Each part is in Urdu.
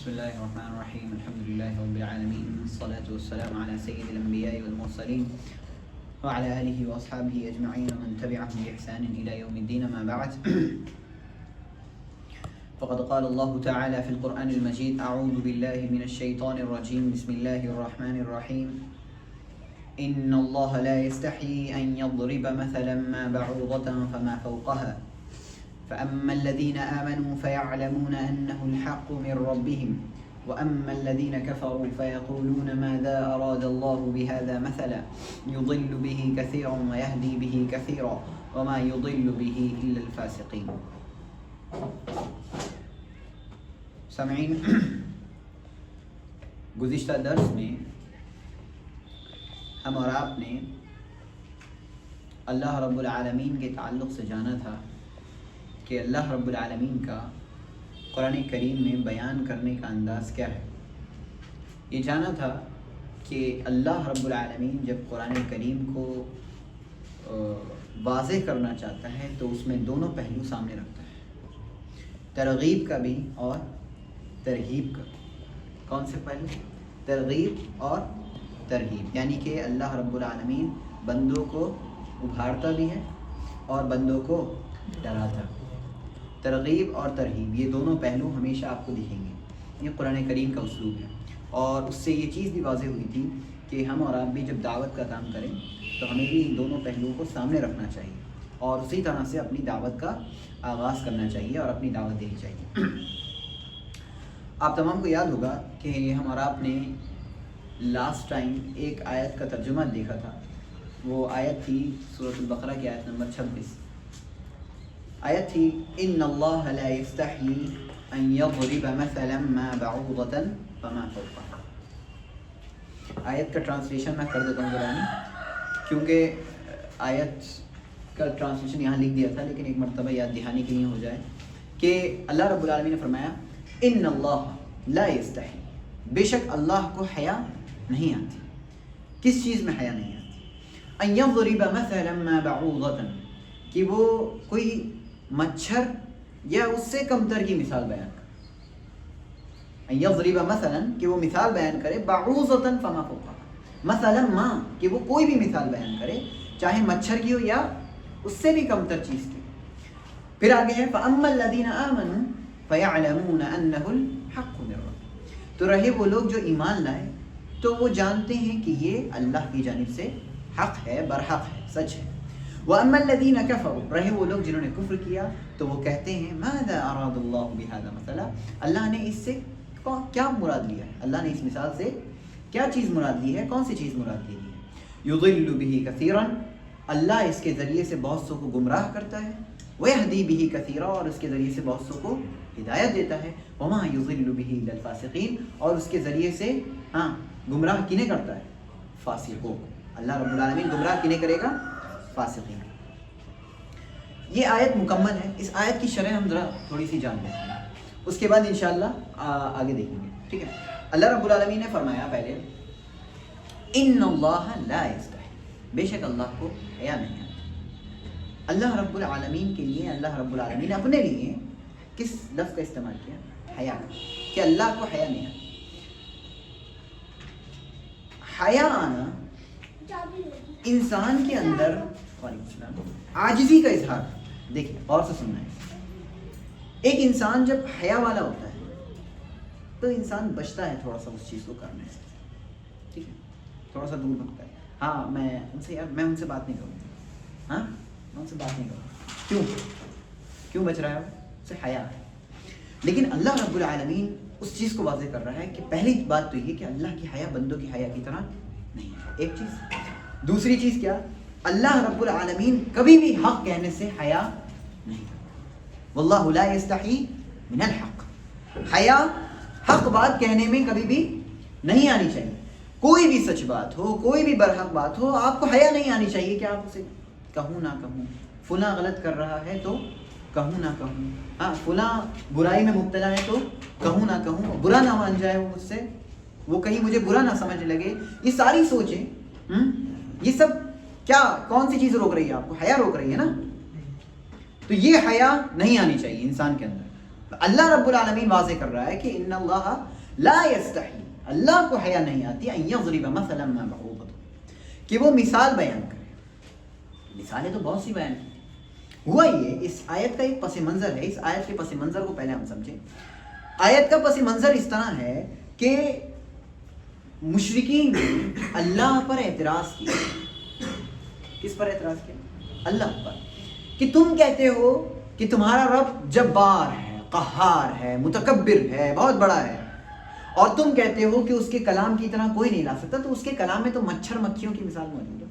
بسم الله الرحمن الرحيم الحمد لله رب العالمين والصلاة والسلام على سيد الأنبياء والمرسلين وعلى آله وأصحابه أجمعين ومن تبعهم بإحسان إلى يوم الدين ما بعد فقد قال الله تعالى في القرآن المجيد أعوذ بالله من الشيطان الرجيم بسم الله الرحمن الرحيم إن الله لا يستحيي أن يضرب مثلا ما بعوضة فما فوقها فأما الذين آمنوا فيعلمون أنه الحق من ربهم وأما الذين كفروا فيقولون ماذا أراد الله بهذا مثلا يضل به كثيرا ويهدي به كثيرا وما يضل به إلا الفاسقين. سامعین، گزشتہ درس میں ہم اور آپ نے اللہ رب العالمین کے تعلق سے جانا تھا کہ اللہ رب العالمین کا قرآن کریم میں بیان کرنے کا انداز کیا ہے. یہ جانا تھا کہ اللہ رب العالمین جب قرآن کریم کو واضح کرنا چاہتا ہے تو اس میں دونوں پہلو سامنے رکھتا ہے، ترغیب کا بھی اور ترہیب کا. کون سے پہلو؟ ترغیب اور ترہیب، یعنی کہ اللہ رب العالمین بندوں کو ابھارتا بھی ہے اور بندوں کو ڈراتا. ترغیب اور ترہیب یہ دونوں پہلو ہمیشہ آپ کو دکھیں گے. یہ قرآن کریم کا اسلوب ہے، اور اس سے یہ چیز بھی واضح ہوئی تھی کہ ہم اور آپ بھی جب دعوت کا کام کریں تو ہمیں بھی ان دونوں پہلوؤں کو سامنے رکھنا چاہیے اور اسی طرح سے اپنی دعوت کا آغاز کرنا چاہیے اور اپنی دعوت دینی چاہیے. آپ تمام کو یاد ہوگا کہ ہم اور آپ نے لاسٹ ٹائم ایک آیت کا ترجمہ دیکھا تھا. وہ آیت تھی سورۃ البقرہ کی آیت نمبر 26. آیت تھی ان اللہ لا یستحیی ان یضرب مثلا ما بعوضۃ فما فوقها. آیت کا ٹرانسلیشن میں کر دیتا ہوں قرآن، کیونکہ آیت کا ٹرانسلیشن یہاں لکھ دیا تھا، لیکن ایک مرتبہ یاد دہانی کے لیے ہو جائے کہ اللہ رب العالمین نے فرمایا ان اللہ لا یستحیی، بے شک اللہ کو حیا نہیں آتی. کس چیز میں حیا نہیں آتی؟ ان یضرب مثلا ما بعوضۃ، کہ وہ کوئی مچھر یا اس سے کمتر کی مثال بیان کرے. ان یضرب مثلا، کہ وہ مثال بیان کرے، بعوضۃ فما فوقها، مثلا ما، کہ وہ کوئی بھی مثال بیان کرے چاہے مچھر کی ہو یا اس سے بھی کمتر چیز کی. پھر آگے ہے فاما الذین آمنوا فیعلمون انہ الحق من ربہم، تو رہے وہ لوگ جو ایمان لائے تو وہ جانتے ہیں کہ یہ اللہ کی جانب سے حق ہے، برحق ہے، سچ ہے. وَأَمَّا الَّذِينَ كَفَرُوا، رہے وہ لوگ جنہوں نے کفر کیا تو وہ کہتے ہیں ماذا أَرَادَ اللَّهُ بِهَذَا مَثَلًا، اللہ نے اس سے کیا مراد لیا ہے، اللہ نے اس مثال سے کیا چیز مراد لی ہے، کون سی چیز مراد لی ہے. يُضِلُّ بِهِ كَثِيرًا، اللہ اس کے ذریعے سے بہت سو کو گمراہ کرتا ہے. وَيَهْدِي بِهِ كَثِيرًا، اور اس کے ذریعے سے بہت سو کو ہدایت دیتا ہے. وَمَا يُضِلُّ بِهِ إِلَّا الْفَاسِقِينَ، اور اس کے ذریعے سے گمراہ کنے کرتا ہے؟ فاسقوں کو. اللہ رب العالمین گمراہ کنے کرے گا؟ فاسقین. یہ آیت مکمل ہے. اس آیت کی شرح ہم ذرا تھوڑی سی جان لیتے ہیں، اس کے بعد انشاءاللہ آگے دیکھیں گے. ٹھیک ہے. اللہ رب العالمین نے فرمایا پہلے ان اللہ لا یستحیی، بے شک اللہ کو حیا نہیں آتی. اللہ رب العالمین کے لیے اللہ رب العالمین نے اپنے لیے کس لفظ کا استعمال کیا؟ حیا کا، کہ اللہ کو حیا نہیں آتی. حیا آنا انسان کے اندر عاجزی کا اظہار. دیکھیں غور سے سننا ہے. ایک انسان جب حیا والا ہوتا ہے تو انسان بچتا ہے تھوڑا سا اس چیز کو کرنے سے. ٹھیک ہے، تھوڑا سا دور بھگتا ہے. ہاں میں ان سے ان سے بات نہیں کروں گا، ہاں میں ان سے بات نہیں کروں گا. کیوں بچ رہا ہے؟ اسے حیا ہے. لیکن اللہ رب العالمین اس چیز کو واضح کر رہا ہے کہ پہلی بات تو یہ کہ اللہ کی حیا بندوں کی حیا کی طرح نہیں ہے. ایک چیز. دوسری چیز کیا؟ اللہ رب العالمین کبھی بھی حق کہنے سے حیا نہیں کرتا. واللہ لا یستحیی من الحق، حیا حق بات کہنے میں کبھی بھی نہیں آنی چاہیے. کوئی بھی سچ بات ہو، کوئی بھی برحق بات ہو، آپ کو حیا نہیں آنی چاہیے کہ آپ اسے کہوں نہ کہوں. فلاں غلط کر رہا ہے تو کہوں نہ کہوں، ہاں فلاں برائی میں مبتلا ہے تو کہوں نہ کہوں، برا نہ مان جائے وہ مجھ سے، وہ کہیں مجھے برا نہ سمجھ لگے. یہ ساری سوچیں، یہ سب کیا کون سی چیز روک رہی ہے آپ کو؟ حیا روک رہی ہے نا. تو یہ حیا نہیں آنی چاہیے انسان کے اندر. اللہ رب العالمین واضح کر رہا ہے کہ ان اللہ لا یستحی، اللہ کو حیا نہیں آتی ان یضرب مثلا ما بعوضۃ، کہ وہ مثال بیان کرے۔ مثالیں تو بہت سی بیان کی۔ ہوا یہ اس آیت کا ایک پس منظر ہے، اس آیت کے پس منظر کو پہلے ہم سمجھیں۔ آیت کا پس منظر اس طرح ہے کہ مشرکین نے اللہ پر اعتراض کیا۔ کس پر اعتراض کیا؟ اللہ پر، کہ تم کہتے ہو کہ تمہارا رب جبار ہے، قہار ہے، متکبر ہے، بہت بڑا ہے، اور تم کہتے ہو کہ اس کے کلام کی طرح کوئی نہیں لا سکتا، تو اس کے کلام میں تو مچھر مکھیوں کی مثال موجود ہے۔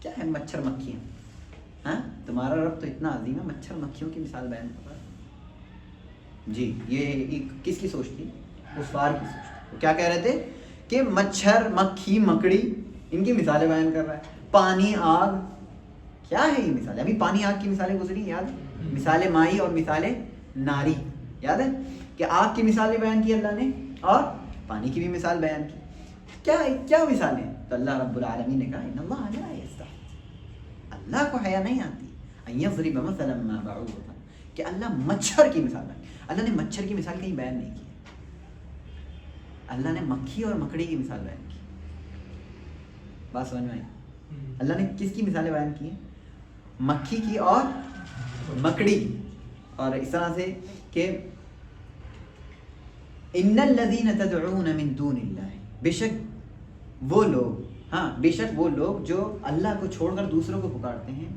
کیا ہے مچھر مکھیاں؟ ہاں، تمہارا رب تو اتنا عظیم ہے، مچھر مکھیوں کی مثال بیان کر رہا ہے۔ جی، یہ کس کی سوچ تھی؟ کفار کی سوچ تھی۔ وہ کیا کہہ رہے تھے کہ مچھر مکھی مکڑی ان کی مثالیں بیان کر رہا ہے، پانی آگ، کیا ہے یہ مثالیں؟ ابھی پانی آگ کی مثالیں گزری، یاد؟ مثال مائی اور مثال ناری، یاد ہے کہ آگ کی مثالیں بیان کی اللہ نے اور پانی کی بھی مثال بیان کی۔ کیا مثالیں؟ تو اللہ رب العالمین نے کہا ان اللہ لا یستحی، اللہ کو حیا نہیں آتی ان یضرب مثلا ما بعوضۃ، کہ اللہ مچھر کی مثال بیان۔ اللہ نے مچھر کی مثال کہیں بیان نہیں کی، اللہ نے مکھی اور مکڑی کی مثال بیان کی۔ بات سمجھ میں آئی؟ اللہ نے کس کی مثالیں بیان کی ہیں؟ مکھی کی اور مکڑی کی، اور اس طرح سے کہ ان الذین تدعون من دون اللہ، بے شک وہ لوگ جو اللہ کو چھوڑ کر دوسروں کو پکارتے ہیں،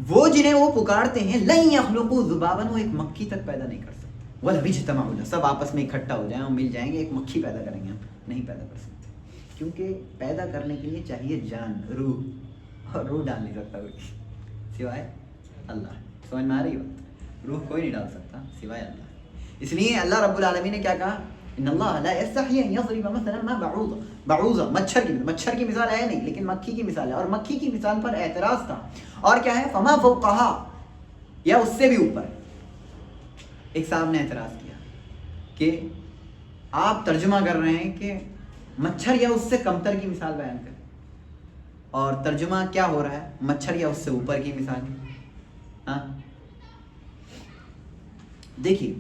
وہ جنہیں وہ پکارتے ہیں لن یخلقوا ذبابا، وہ ایک مکھی تک پیدا نہیں کر سکتے، ولو اجتمعوا لہ، سب آپس میں اکٹھا ہو جائیں اور مل جائیں گے ایک مکھی پیدا کریں گے، ہم نہیں پیدا کر سکتے، کیونکہ پیدا کرنے کے لیے چاہیے جان، روح، اور روح ڈال نہیں سکتا کوئی سوائے اللہ۔ سمجھ میں آ رہی بات؟ روح کوئی نہیں ڈال سکتا سوائے اللہ۔ اس لیے اللہ رب العالمین نے کیا کہا؟ ان اللہ لا یستحی ان یضرب مثلا ما بعوضہ، مچھر کی مثال ہے نہیں، لیکن مکھی کی مثال ہے، اور مکھی کی مثال پر اعتراض تھا، اور کیا ہے؟ فما فوقہا، یا اس سے بھی اوپر۔ ایک صاحب نے اعتراض کیا کہ آپ ترجمہ کر رہے ہیں کہ مچھر یا اس سے کمتر کی مثال بیان کریں، اور ترجمہ کیا ہو رہا ہے؟ مچھر یا اس سے اوپر کی مثال۔ ہاں دیکھیے،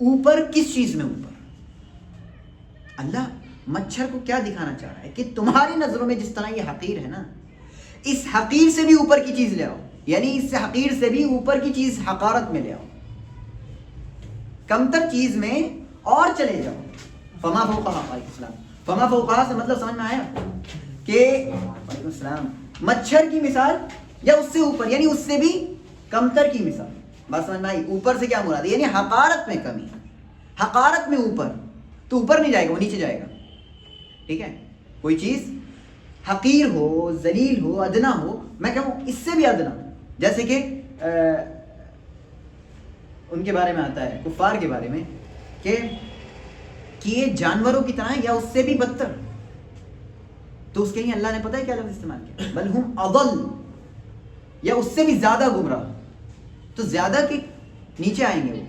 اوپر کس چیز میں اوپر؟ اللہ مچھر کو کیا دکھانا چاہ رہا ہے کہ تمہاری نظروں میں جس طرح یہ حقیر ہے نا، اس حقیر سے بھی اوپر کی چیز لے آؤ، یعنی اس سے حقیر سے بھی اوپر کی چیز حقارت میں لے آؤ، کمتر چیز میں اور چلے جاؤ۔ فما فوقہا، علیکم السلام، فما فوقہا سے مطلب سمجھ میں آیا کہ وعلیکم السلام، مچھر کی مثال یا اس سے اوپر، یعنی اس سے بھی کمتر کی مثال۔ بات سمجھ میں آئی؟ اوپر سے کیا مراد ہے؟ یعنی حقارت میں کمی، حقارت میں اوپر، تو اوپر نہیں جائے گا، وہ نیچے جائے گا، ٹھیک ہے؟ کوئی چیز حقیر ہو، ذلیل ہو، ادنا ہو، میں کہوں اس سے بھی ادنا، جیسے کہ ان کے بارے میں آتا ہے، کفار کے بارے میں، کہ یہ جانوروں کی طرح یا اس سے بھی بدتر، تو اس کے لیے اللہ نے پتہ ہے کیا لفظ استعمال کیا؟ بل ہم اضل، یا اس سے بھی زیادہ گمراہ، تو زیادہ کے نیچے آئیں گے، وہ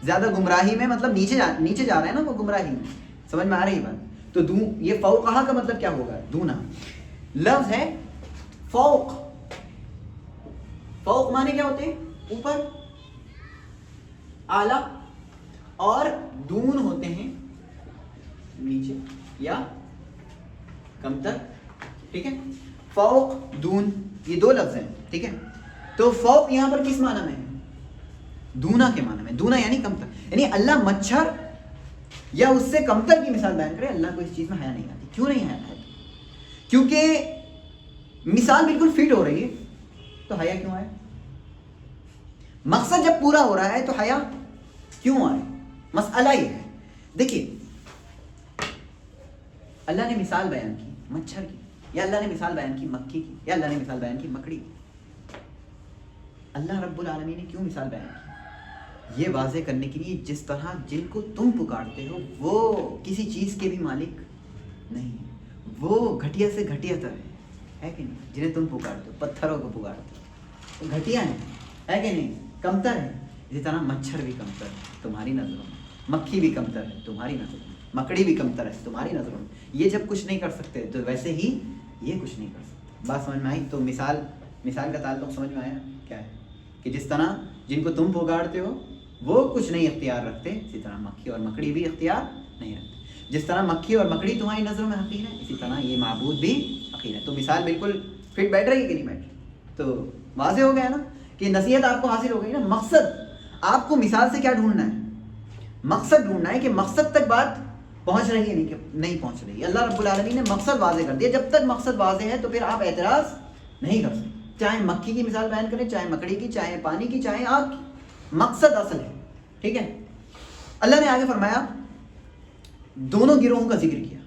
زیادہ گمراہی میں، مطلب نیچے جا رہے ہیں نا وہ گمراہی میں۔ سمجھ میں آ رہی بات؟ تو یہ فوقہا کا مطلب کیا ہوگا؟ دونا لفظ ہے فوق، فوق مانے کیا ہوتے ہیں؟ اوپر، اعلیٰ، اور دون ہوتے ہیں نیچے یا کمتر، ٹھیک ہے؟ فوق، دون، یہ دو لفظ ہیں، ٹھیک ہے؟ تو فوق یہاں پر کس معنی میں ہے؟ دونا کے معنی میں، دونا یعنی کمتر، یعنی اللہ مچھر یا اس سے کمتر کی مثال بیان کرے، اللہ کو اس چیز میں حیا نہیں آتی۔ کیوں نہیں حیا آتی؟ کیونکہ مثال بالکل فٹ ہو رہی ہے، تو حیا کیوں آئے؟ مقصد جب پورا ہو رہا ہے تو حیا کیوں آئے؟ مسئلہ یہ ہے۔ دیکھیے، اللہ نے مثال بیان کی مچھر کی، یا اللہ نے مثال بیان کی مکھی کی، یا اللہ نے مثال بیان کی مکڑی کی۔ اللہ رب العالمین نے کیوں مثال بیان کی؟ یہ واضح کرنے کے لیے جس طرح جن کو تم پکارتے ہو وہ کسی چیز کے بھی مالک نہیں، وہ گھٹیا سے گھٹیا تر ہے کہ نہیں؟ جنہیں تم پکارتے ہو، پتھروں کو پکارتے ہو، تو گھٹیا ہے کہ نہیں؟ کمتر ہے۔ اسی طرح مچھر بھی کمتر ہے تمہاری نظروں میں، مکھی بھی کمتر ہے تمہاری نظروں میں، مکڑی بھی کمتر ہے تمہاری نظروں میں۔ یہ جب کچھ نہیں کر سکتے تو ویسے ہی یہ کچھ نہیں کر سکتے۔ بات سمجھ میں آئی؟ تو مثال کا تعلق سمجھ میں آیا کیا ہے؟ کہ جس طرح جن کو تم پکارتے ہو وہ کچھ نہیں اختیار رکھتے، اسی طرح مکھی اور مکڑی بھی اختیار نہیں رکھتے. جس طرح مکھی اور مکڑی تمہاری نظروں میں حقیر ہے، اسی طرح یہ معبود بھی حقیر ہے. تو مثال بالکل فٹ بیٹھ رہی ہے کہ نہیں بیٹھ رہی؟ تو واضح ہو گیا نا کہ نصیحت آپ کو حاصل ہو گئی نا. مقصد آپ کو مثال سے کیا ڈھونڈنا ہے؟ مقصد ڈھونڈنا ہے کہ مقصد تک بات پہنچ رہی ہے نہیں پہنچ رہی. اللہ رب العالمین نے مقصد واضح کر دیا. جب تک مقصد واضح ہے تو پھر آپ اعتراض نہیں کر سکتے، چاہے مکھی کی مثال بیان کریں، چاہے مکڑی کی، چاہے پانی کی، چاہے آگ کی. مقصد اصل ہے. ٹھیک ہے. اللہ نے آگے فرمایا دونوں گروہوں کا ذکر کیا،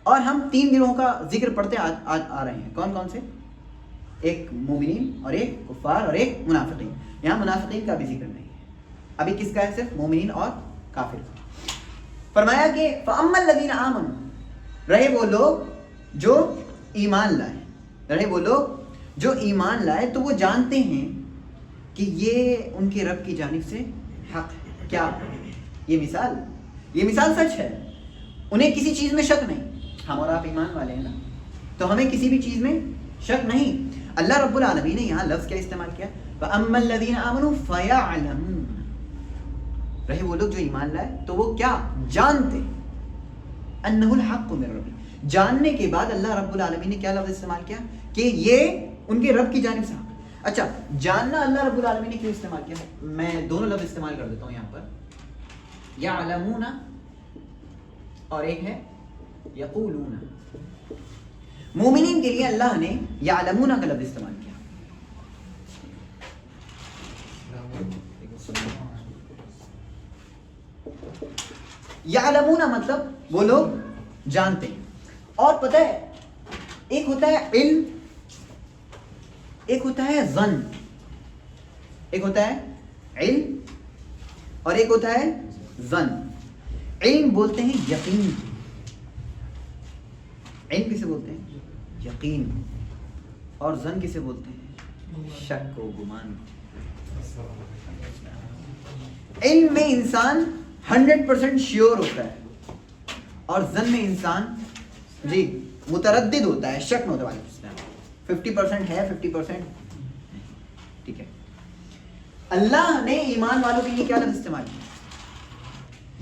اور ہم 3 گروہوں کا ذکر پڑھتے آ رہے ہیں. کون کون سے؟ ایک مومنین اور ایک کفار اور ایک منافقین. یہاں منافقین کا بھی ذکر نہیں ہے، ابھی کس کا ہے؟ صرف مومنین اور کافر کا. فرمایا کہ فَأَمَّا الَّذِينَ آمَنُوا، رہے وہ لوگ جو ایمان لائے، رہے وہ لوگ جو ایمان لائے تو وہ جانتے ہیں کہ یہ ان کے رب کی جانب سے حق ہے. کیا؟ یہ مثال سچ ہے. انہیں کسی چیز میں شک نہیں. ہم اور آپ ایمان والے ہیں نا، تو ہمیں کسی بھی چیز میں شک نہیں. اللہ رب العالمین نے یہاں لفظ کیا استعمال کیا؟ فَأَمَّا الَّذِينَ آمَنُوا فَيَعْلَمُونَ، رہے وہ لوگ جو ایمان لائے تو وہ کیا جانتے؟ اَنَّهُ الْحَقُّ مِن رَبِّهِمْ. جاننے کے بعد اللہ رب العالمین نے کیا لفظ استعمال کیا؟ کہ یہ ان کے رب کی جانب سے حق. اچھا، جاننا اللہ رب العالمین نے کیوں استعمال کیا؟ میں دونوں لفظ استعمال کر دیتا ہوں یہاں پر. یعلمون اور ایک ہے یقولون. مومنین کے لیے اللہ نے یعلمون کا لفظ استعمال کیا. یعلمون مطلب وہ لوگ جانتے ہیں. اور پتہ ہے ایک ہوتا ہے علم، ایک ہوتا ہے ظن. ایک ہوتا ہے علم اور ایک ہوتا ہے ظن. علم بولتے ہیں یقین. علم کسے بولتے ہیں؟ یقین. اور ظن کسے بولتے ہیں؟ شک و گمان. علم میں انسان 100% شیور ہوتا ہے، اور ظن میں انسان متردد ہوتا ہے، شک میں ہوتا ہے. 50% ہے 50%. ٹھیک ہے. اللہ نے ایمان والوں کے لیے کیا لفظ استعمال کیا؟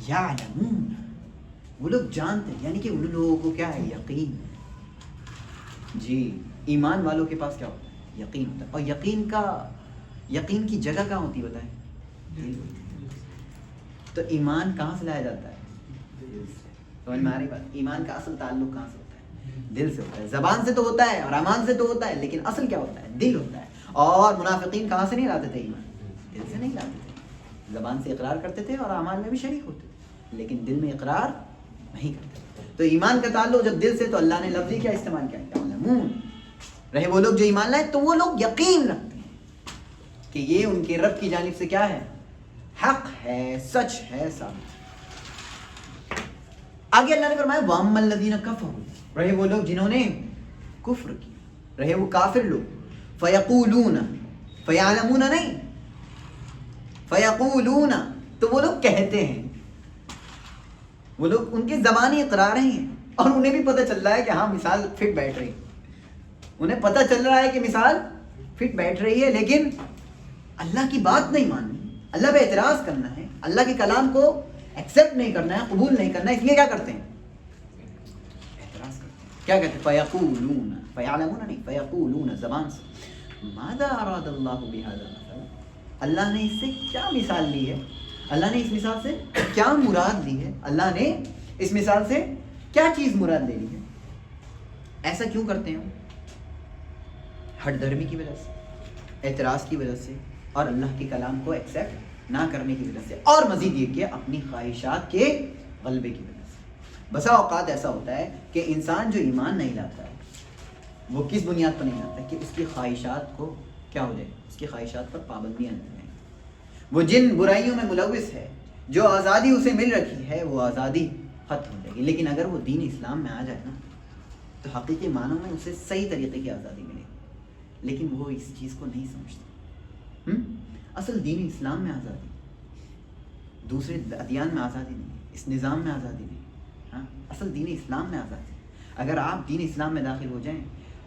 یعلمون. وہ لوگ جانتے ہیں، یعنی کہ ان لوگوں کو کیا ہے؟ یقین. ایمان والوں کے پاس کیا ہوتا ہے؟ یقین ہوتا ہے. اور یقین کی جگہ کہاں ہوتی ہے بتائیں؟ تو ایمان کہاں سے لایا جاتا ہے؟ سمجھ میں آ رہی بات؟ ایمان کا اصل تعلق کہاں سے ہوتا ہے؟ دل سے ہوتا ہے. زبان سے تو ہوتا ہے اور اعمال سے تو ہوتا ہے، لیکن اصل کیا ہوتا ہے؟ دل ہوتا ہے. اور منافقین کہاں سے نہیں لاتے تھے ایمان؟ دل سے نہیں لاتے تھے. زبان سے اقرار کرتے تھے اور اعمال میں بھی شریک ہوتے تھے، لیکن دل میں اقرار نہیں کرتے. تو ایمان کا تعلق جب دل سے، تو اللہ نے لفظی کیا استعمال کیا؟ یعلمون. رہے وہ لوگ جو ایمان لائے تو وہ لوگ یقین رکھتے ہیں کہ یہ ان کے رب کی جانب سے کیا ہے؟ حق ہے، سچ ہے، ثابت. آگے اللہ نے فرمایا وَأَمَّا الَّذِينَ كَفَرُوا، رہے وہ لوگ جنہوں نے کفر کیا، رہے وہ کافر لوگ. فَيَقُولُونَ، فَيَعْلَمُونَ نہیں، فَيَقُولُونَ تو وہ لوگ کہتے ہیں. وہ لوگ ان کی زبانی اقرار ہیں، اور انہیں بھی پتہ چل رہا ہے کہ ہاں مثال فٹ بیٹھ رہی ہے. انہیں پتہ چل رہا ہے کہ مثال فٹ بیٹھ رہی ہے، لیکن اللہ کی بات نہیں ماننی، اللہ پہ اعتراض کرنا ہے، اللہ کے کلام کو ایکسیپٹ نہیں کرنا ہے، قبول نہیں کرنا ہے. اس لیے کیا کرتے ہیں؟ اعتراض کرتے ہیں. کیا کہتے ہیں؟ فَيَقُولُونَ، فَيَعْلَمُونَ نہیں، فَيَقُولُونَ زبان سے. مَاذَا أَرَادَ اللَّهُ بِهَذَا مَثَلًا، اللہ نے اس سے کیا مثال لی ہے؟ اللہ نے اس مثال سے کیا مراد لی ہے؟ اللہ نے اس مثال سے کیا چیز مراد لے لی ہے؟ ایسا کیوں کرتے ہیں؟ ہٹ دھرمی کی وجہ سے، اعتراض کی وجہ سے، اور اللہ کے کلام کو ایکسیپٹ نہ کرنے کی وجہ سے، اور مزید یہ کہ اپنی خواہشات کے غلبے کی وجہ سے. بسا اوقات ایسا ہوتا ہے کہ انسان جو ایمان نہیں لاتا ہے، وہ کس بنیاد پر نہیں لاتا ہے؟ کہ اس کی خواہشات کو کیا ہو جائے؟ اس کی خواہشات پر پابندیاں لگ جائیں. وہ جن برائیوں میں ملوث ہے، جو آزادی اسے مل رکھی ہے، وہ آزادی ختم ہو جائے گی. لیکن اگر وہ دین اسلام میں آ جائے نا، تو حقیقی معنوں میں اسے صحیح طریقے کی آزادی ملے گی. لیکن وہ اس چیز کو نہیں سمجھتا. اصل دین اسلام میں آزادی، دوسرے ادیان میں آزادی نہیں، اس نظام میں آزادی نہیں. ہاں، اصل دین اسلام میں آزادی. اگر آپ دین اسلام میں داخل ہو جائیں،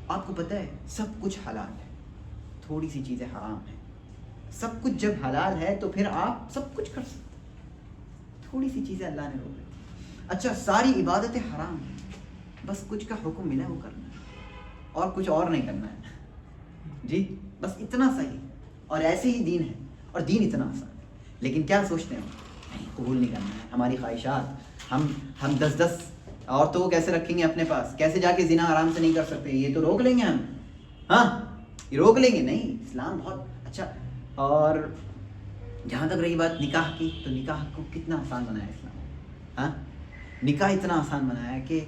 آپ کو پتہ ہے سب کچھ حلال ہے، تھوڑی سی چیزیں حرام ہیں، سب کچھ جب حلال ہے تو پھر آپ سب کچھ کر سکتے. تھوڑی سی چیزیں اللہ نے روک دی. اچھا ساری عبادتیں حرام ہیں, بس کچھ کا حکم ملا وہ کرنا ہے اور کچھ اور نہیں کرنا ہے. جی بس اتنا صحیح, اور ایسے ہی دین ہے, اور دین اتنا آسان ہے. لیکن کیا سوچتے ہیں نہیں قبول نہیں کرنا ہے, ہماری خواہشات, ہم 10 عورتوں کو کیسے رکھیں گے اپنے پاس, کیسے جا کے زنا آرام سے نہیں کر سکتے, یہ تو روک لیں گے ہم, ہاں یہ روک لیں گے. نہیں, اسلام بہت اچھا. اور جہاں تک رہی بات نکاح کی, تو نکاح کو کتنا آسان بنایا اسلام. ہاں نکاح اتنا آسان بنایا کہ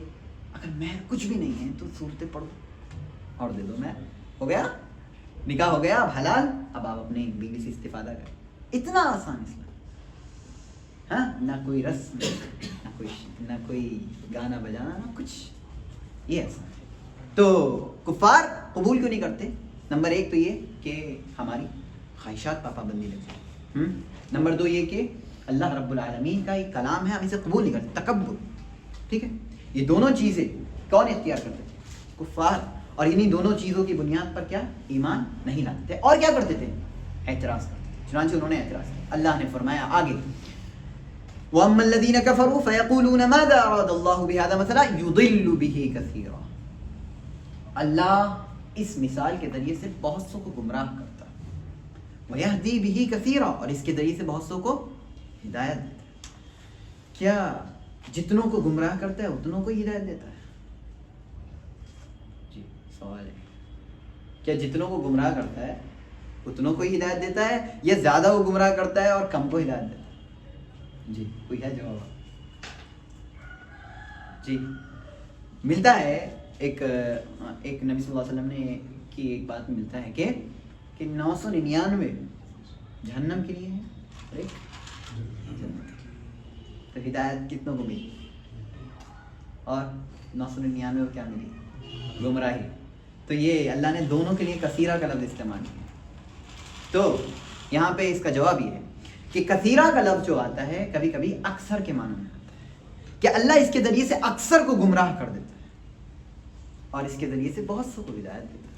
اگر مہر کچھ بھی نہیں ہے تو صورتیں پڑھو اور دے دو, مہر ہو گیا, نکاح ہو گیا, اب حلال, اب آپ اپنی بیوی سے استفادہ کریں. اتنا آسان اسلام. ہاں نہ کوئی رسم, نہ کوئی گانا بجانا, نہ کچھ, یہ ایسا ہے. تو کفار قبول کیوں نہیں کرتے؟ نمبر 1 تو یہ کہ ہماری خواہشات پر پابندی لگ جائے. نمبر 2 یہ کہ اللہ رب العالمین کا ایک کلام ہے, ہم اسے قبول نہیں کرتے. تکبر, ٹھیک ہے, یہ دونوں چیزیں کون اختیار کرتے تھے؟ کفار. اور انہی دونوں چیزوں کی بنیاد پر کیا ایمان نہیں لاتے تھے, اور کیا کرتے تھے؟ اعتراض کرتے تھے. چنانچہ انہوں نے اعتراض کیا. اللہ نے فرمایا آگے, وَأَمَّا الَّذِينَ كَفَرُوا فَيَقُولُونَ مَاذَا أَرَادَ اللَّهُ بِهَذَا مَثَلًا يُضِلُّ بِهِ كَثِيرًا. اللہ اس مثال کے ذریعے سے بہت سو کو گمراہ کرتا ہے. وَيَهْدِي بِهِ كَثِيرًا, اور اس کے ذریعے سے بہت سو کو ہدایت دیتا ہے. کیا جتنوں کو گمراہ کرتا ہے اتنوں کو ہدایت دیتا ہے؟ جی سوال ہے, کیا جتنوں کو گمراہ کرتا ہے اتنوں کو ہدایت دیتا ہے, یا زیادہ کو گمراہ کرتا ہے اور کم کو ہدایت دیتا ہے؟ جی کوئی ہے جواب؟ جی ملتا ہے ایک نبی صلی اللہ علیہ وسلم نے کی ایک بات ملتا ہے کہ 999 جہنم کے لیے ہے, تو ہدایت کتنوں کو ملی, اور 999 کو کیا ملی؟ گمراہی. تو یہ اللہ نے دونوں کے لیے کثیرہ کا لفظ استعمال کیا. تو یہاں پہ اس کا جواب یہ ہے کہ کثیرہ کا لفظ جو آتا ہے کبھی کبھی اکثر کے معنی میں آتا ہے, کہ اللہ اس کے ذریعے سے اکثر کو گمراہ کر دیتا ہے اور اس کے ذریعے سے بہت سو کو ہدایت دیتا ہے.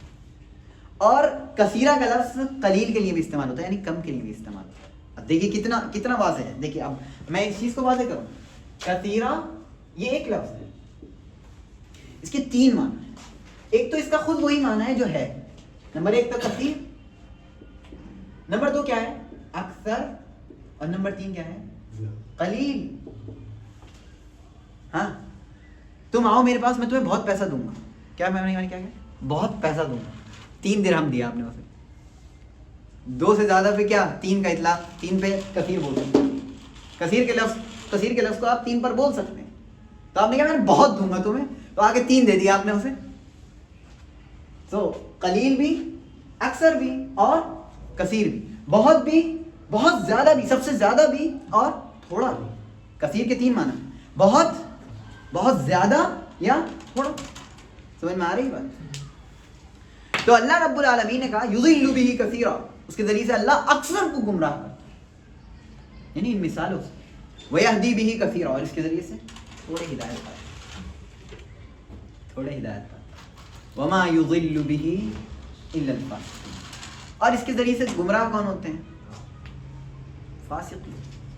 اور کثیرہ کا لفظ قلیل کے لیے بھی استعمال ہوتا ہے, یعنی کم کے لیے بھی استعمال ہوتا ہے. اب دیکھیے کتنا واضح ہے. دیکھیے اب میں اس چیز کو واضح کروں, کثیرہ یہ ایک لفظ ہے, اس کے 3 معنی ہیں. ایک تو اس کا خود وہی معنی ہے جو ہے, نمبر 1 تو کثیر, نمبر 2 کیا ہے؟ اکثر, اور نمبر 3 کیا ہے؟ قلیل. ہاں تم آؤ میرے پاس, میں تمہیں بہت پیسہ دوں گا. کیا میں نے کیا بہت پیسہ دوں گا, 3 درہم دیا آپ نے اسے. 2 سے زیادہ پہ کیا 3 کا اطلاق, 3 پہ کثیر بولتے ہیں. کثیر کے لفظ کو آپ 3 پر بول سکتے ہیں. تو آپ نے کہا میں بہت دوں گا تمہیں, تو آگے 3 دے دیا آپ نے اسے. تو قلیل بھی, اکثر بھی, اور کثیر بھی. بہت بھی, بہت زیادہ بھی, سب سے زیادہ بھی, اور تھوڑا بھی. کثیر کے 3 معنی, بہت, بہت زیادہ, یا تھوڑا. سمجھ میں آ رہی بات؟ تو اللہ رب العالمین نے کہا یضل بہ کثیرا, اس کے ذریعے سے اللہ اکثر کو گمراہ کرتا ہے, یعنی ان مثالوں سے. ویہدی بہ کثیرا, اور اس کے ذریعے سے تھوڑے ہدایت پاتے, تھوڑے ہدایت پاتے. وما یضل بہ الا الفاسقین, اور اس کے ذریعے سے گمراہ کون ہوتے ہیں؟ فاسق.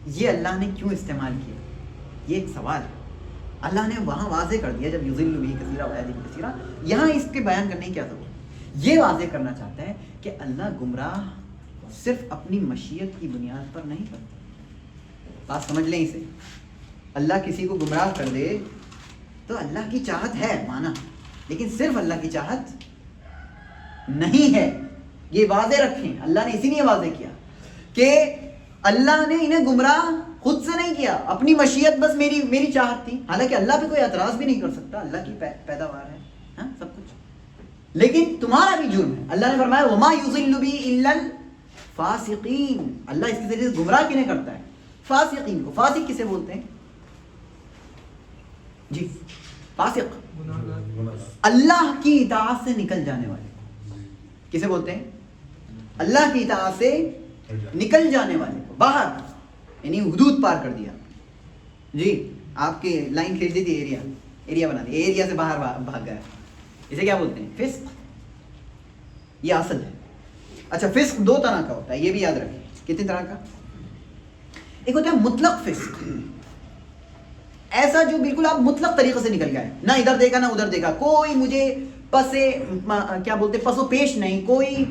یہ اللہ نے کیوں استعمال کیا, یہ ایک سوال ہے. اللہ نے وہاں واضح کر دیا جب یضل بہ کثیرا ویہدی بہ کثیرا, یہاں اس کے بیان کرنے کی کیا ضرورت ہے؟ یہ واضح کرنا چاہتا ہے کہ اللہ گمراہ صرف اپنی مشیت کی بنیاد پر نہیں کرتا. بات سمجھ لیں اسے. اللہ کسی کو گمراہ کر دے تو اللہ کی چاہت ہے مانا, لیکن صرف اللہ کی چاہت نہیں ہے. یہ واضح رکھیں, اللہ نے اسی لیے واضح کیا کہ اللہ نے انہیں گمراہ خود سے نہیں کیا, اپنی مشیت بس میری چاہت تھی. حالانکہ اللہ پہ کوئی اعتراض بھی نہیں کر سکتا, اللہ کی پیداوار ہے, ہاں سب کچھ, لیکن تمہارا بھی جرم ہے. اللہ نے فرمایا وما یضل بہ الا الفاسقین, اللہ اس کے ذریعے گمراہ کنہیں کرتا ہے؟ فاسقین کو. فاسق کسے بولتے ہیں جی؟ فاسق اللہ کی اطاعت سے نکل جانے والے کسے بولتے ہیں؟ اللہ کی اطاعت سے نکل جانے والے کو, باہر, یعنی حدود پار کر دیا. جی آپ کی لائن کھینچ دی تھی, ایریا بنا دی, ایریا سے باہر بھاگ گیا, اسے کیا بولتے ہیں؟ فسق. یہ اصل ہے. اچھا فسق دو طرح کا ہوتا ہے، یہ بھی یاد رکھیں. کتنی طرح کا؟ ایک ہوتا ہے مطلق فسق، ایسا جو بالکل آپ مطلق طریقے سے نکل گئے، نہ ادھر دیکھا نہ ادھر دیکھا، کوئی مجھے کیا بولتے پس و پیش نہیں، کوئی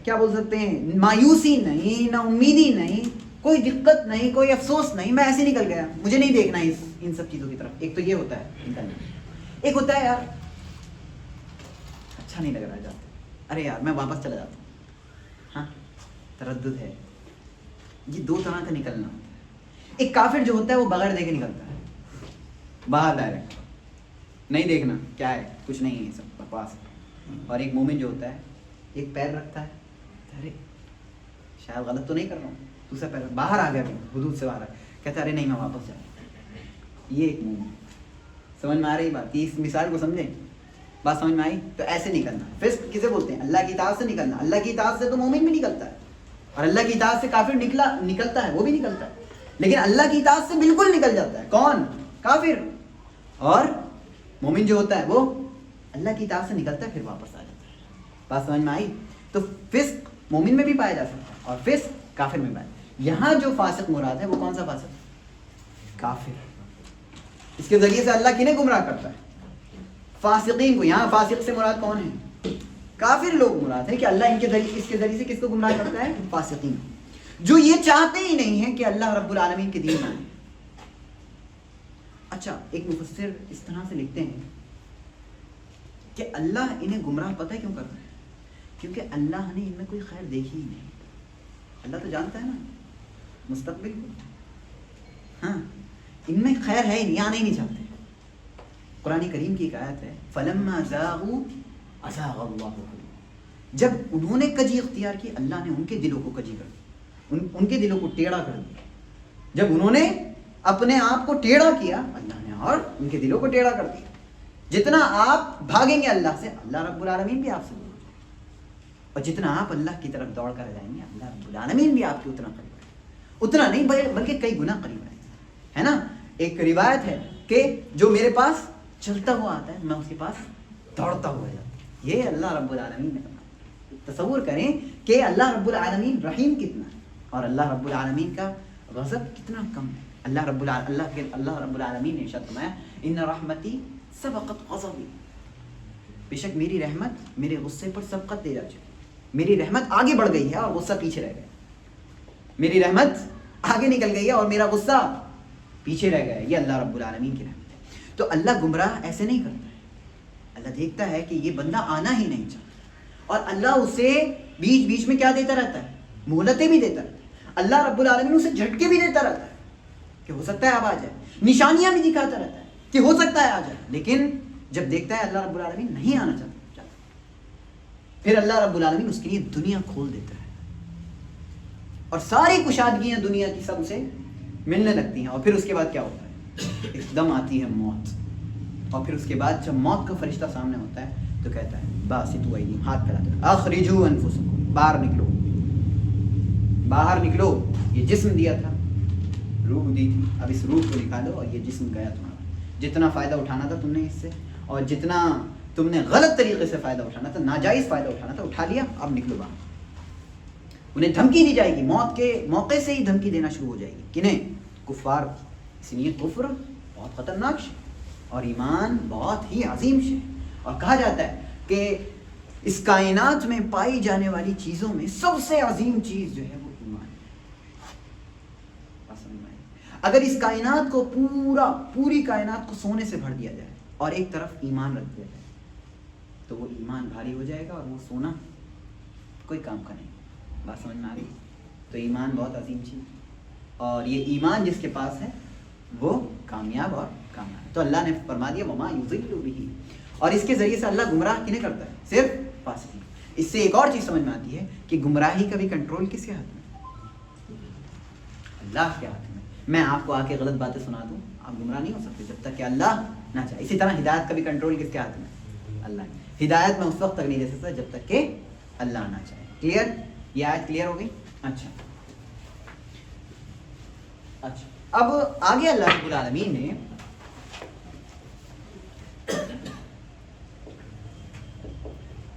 کیا بول سکتے ہیں مایوسی نہیں، نہ امیدی نہیں، کوئی دقت نہیں، کوئی افسوس نہیں، میں ایسے نکل گیا، مجھے نہیں دیکھنا ان سب چیزوں کی طرف. ایک تو یہ ہوتا ہے نکلنا. ایک ہوتا ہے یار اچھا نہیں لگ رہا ہے جاتے، ارے یار میں واپس چلا جاتا ہوں. ہاں تردد ہے. یہ دو طرح کا نکلنا ہوتا ہے. ایک کافر جو ہوتا ہے وہ بغیر دیکھے نکلتا ہے باہر ڈائریکٹ، نہیں دیکھنا کیا ہے، کچھ نہیں ہے، سب بکواس. اور ایک مومن جو ہوتا ہے ایک پیر رکھتا ہے، ارے شاید غلط تو نہیں کر رہا ہوں، دوسرا پیر باہر آ گیا، حدود سے باہر کہتا ہے ارے نہیں میں واپس جاؤں. یہ ایک مومن. سمجھ میں آ رہی بات؟ اس مثال کو سمجھیں، بات سمجھ میں آئی؟ تو ایسے نکلنا. فسق کسے بولتے ہیں؟ اللہ کی اطاعت سے نکلنا. اللہ کی اطاعت سے تو مومن بھی نکلتا ہے، اور اللہ کی اطاعت سے کافر نکلتا ہے، وہ بھی نکلتا ہے. لیکن اللہ کی اطاعت سے بالکل نکل جاتا ہے کون؟ کافر. اور مومن جو ہوتا ہے وہ اللہ کی اطاعت سے نکلتا ہے پھر واپس آ جاتا ہے. بات سمجھ میں آئی؟ تو فسق مومن میں بھی پایا جا سکتا ہے اور فسق کافر میں پایا. یہاں جو فاسق مراد ہے وہ کون سا فاسق؟ کافر. اس کے ذریعے سے اللہ کنہیں گمراہ کرتا ہے؟ فاسقین کو. یہاں فاسق سے مراد کون ہے؟ کافر لوگ مراد ہے کہ اللہ ان کے ذریعے اس کے ذریعے سے کس کو گمراہ کرتا ہے؟ فاسقین، جو یہ چاہتے ہی نہیں ہیں کہ اللہ رب العالمین کے دین میں آئے. اچھا ایک مفسر اس طرح سے لکھتے ہیں کہ اللہ انہیں گمراہ پتہ ہے کیوں کرتا ہے؟ کیونکہ اللہ نے ان میں کوئی خیر دیکھی ہی نہیں. اللہ تو جانتا ہے نا مستقبل کو. ہاں ان میں خیر ہے ہی نہیں، آنا ہی نہیں چاہتے. قرآن کریم کی ایک آیت ہے فَلَمَّا زَاغُوا أَزَاغَ اللَّهُ قُلُوبَهُمْ. جب انہوں نے کجی اختیار کی اللہ نے ان کے دلوں کو کجی کر دیا، ان کے دلوں کو ٹیڑھا کر دیا. جب انہوں نے اپنے آپ کو ٹیڑھا کیا اللہ نے اور ان کے دلوں کو ٹیڑھا کر دیا. جتنا آپ بھاگیں گے اللہ سے اللہ رب العالمین بھی آپ سے دور ہو جائے گا، اور جتنا آپ اللہ کی طرف دوڑ کر جائیں گے اللہ رب العالمین بھی آپ کے اتنا قریب آئے گا. اتنا نہیں بلکہ کئی گنا قریب آئے گا. ہے نا ایک روایت ہے کہ جو میرے پاس چلتا ہوا آتا ہے میں اس کے پاس دوڑتا ہوا جاتا ہوں. یہ اللہ رب العالمین نے کہا. تصور کریں کہ اللہ رب العالمین رحیم کتنا ہے اور اللہ رب العالمین کا غضب کتنا کم ہے. اللہ رب العالمین نے ارشاد فرمایا ان رحمتی سبقت غضبی. بے شک میری رحمت میرے غصے پر سبقت دے جا چکی. میری رحمت آگے بڑھ گئی ہے اور غصہ پیچھے رہ گیا. میری رحمت آگے نکل گئی ہے اور میرا غصہ پیچھے رہ گیا ہے. یہ اللہ رب العالمین کی رحمت ہے. تو اللہ گمراہ ایسے نہیں کرتا ہے. اللہ دیکھتا ہے کہ یہ بندہ آنا ہی نہیں چاہتا اور اللہ اسے بیچ بیچ میں کیا دیتا رہتا ہے؟ مہلتیں بھی دیتا رہتا ہے. اللہ رب العالمین اسے جھٹکے بھی دیتا رہتا ہے کہ ہو سکتا ہے اب آ جائے. نشانیاں بھی دکھاتا رہتا ہے کہ ہو سکتا ہے آ جائے. لیکن جب دیکھتا ہے اللہ رب العالمین نہیں آنا چاہتا پھر اللہ رب العالمین اس کے لیے دنیا کھول دیتا ہے اور ساری کشادگیاں دنیا کی سب اسے ملنے لگتی ہیں. اور پھر اس کے بعد کیا ہوتا ہے؟ ایک دم آتی ہے موت. اور پھر اس کے بعد جب موت کا فرشتہ سامنے ہوتا ہے تو کہتا ہے باسطوا ایدیہم، ہاتھ پھیلاتے ہیں، اخرجوا انفسکم، باہر نکلو باہر نکلو. یہ جسم دیا تھا، روح دی تھی، اب اس روح کو نکالو اور یہ جسم گیا تمہارا. جتنا فائدہ اٹھانا تھا تم نے اس سے اور جتنا تم نے غلط طریقے سے فائدہ اٹھانا تھا، ناجائز فائدہ اٹھانا تھا، اٹھا لیا، اب نکلو باہر. انہیں دھمکی دی جائے گی، موت کے موقع سے ہی دھمکی دینا شروع ہو جائے گی. کنہیں؟ کفار. اس لیے کفر بہت خطرناک شے اور ایمان بہت ہی عظیم شے. اور کہا جاتا ہے کہ اس کائنات میں پائی جانے والی چیزوں میں سب سے عظیم چیز جو ہے وہ ایمان ہے. اگر اس کائنات کو پوری کائنات کو سونے سے بھر دیا جائے اور ایک طرف ایمان رکھ دیا جائے تو وہ ایمان بھاری ہو جائے گا اور وہ سونا کوئی کام کا نہیں. بات سمجھ میں آ رہی؟ تو ایمان بہت عظیم چیز اور یہ ایمان جس کے پاس ہے وہ کامیاب اور کامیاب. تو اللہ نے فرما دیا وما یضل بہ، اور اس کے ذریعے سے اللہ گمراہ کنہیں کرتا ہے؟ صرف فاسقین. اس سے ایک اور چیز سمجھ میں آتی ہے کہ گمراہی کا بھی کنٹرول کس کے ہاتھ میں؟ اللہ کے ہاتھ میں. میں آپ کو آ کے غلط باتیں سنا دوں آپ گمراہ نہیں ہو سکتے جب تک کہ اللہ نہ چاہے. اسی طرح ہدایت کا بھی کنٹرول کس کے ہاتھ میں؟ اللہ نے. ہدایت میں اس وقت تک نہیں دے سکتا جب تک کہ اللہ نہ چاہے. کلیئر؟ یہ آیت کلیئر ہو گئی؟ اچھا اب آگے اللہ رب العالمین نے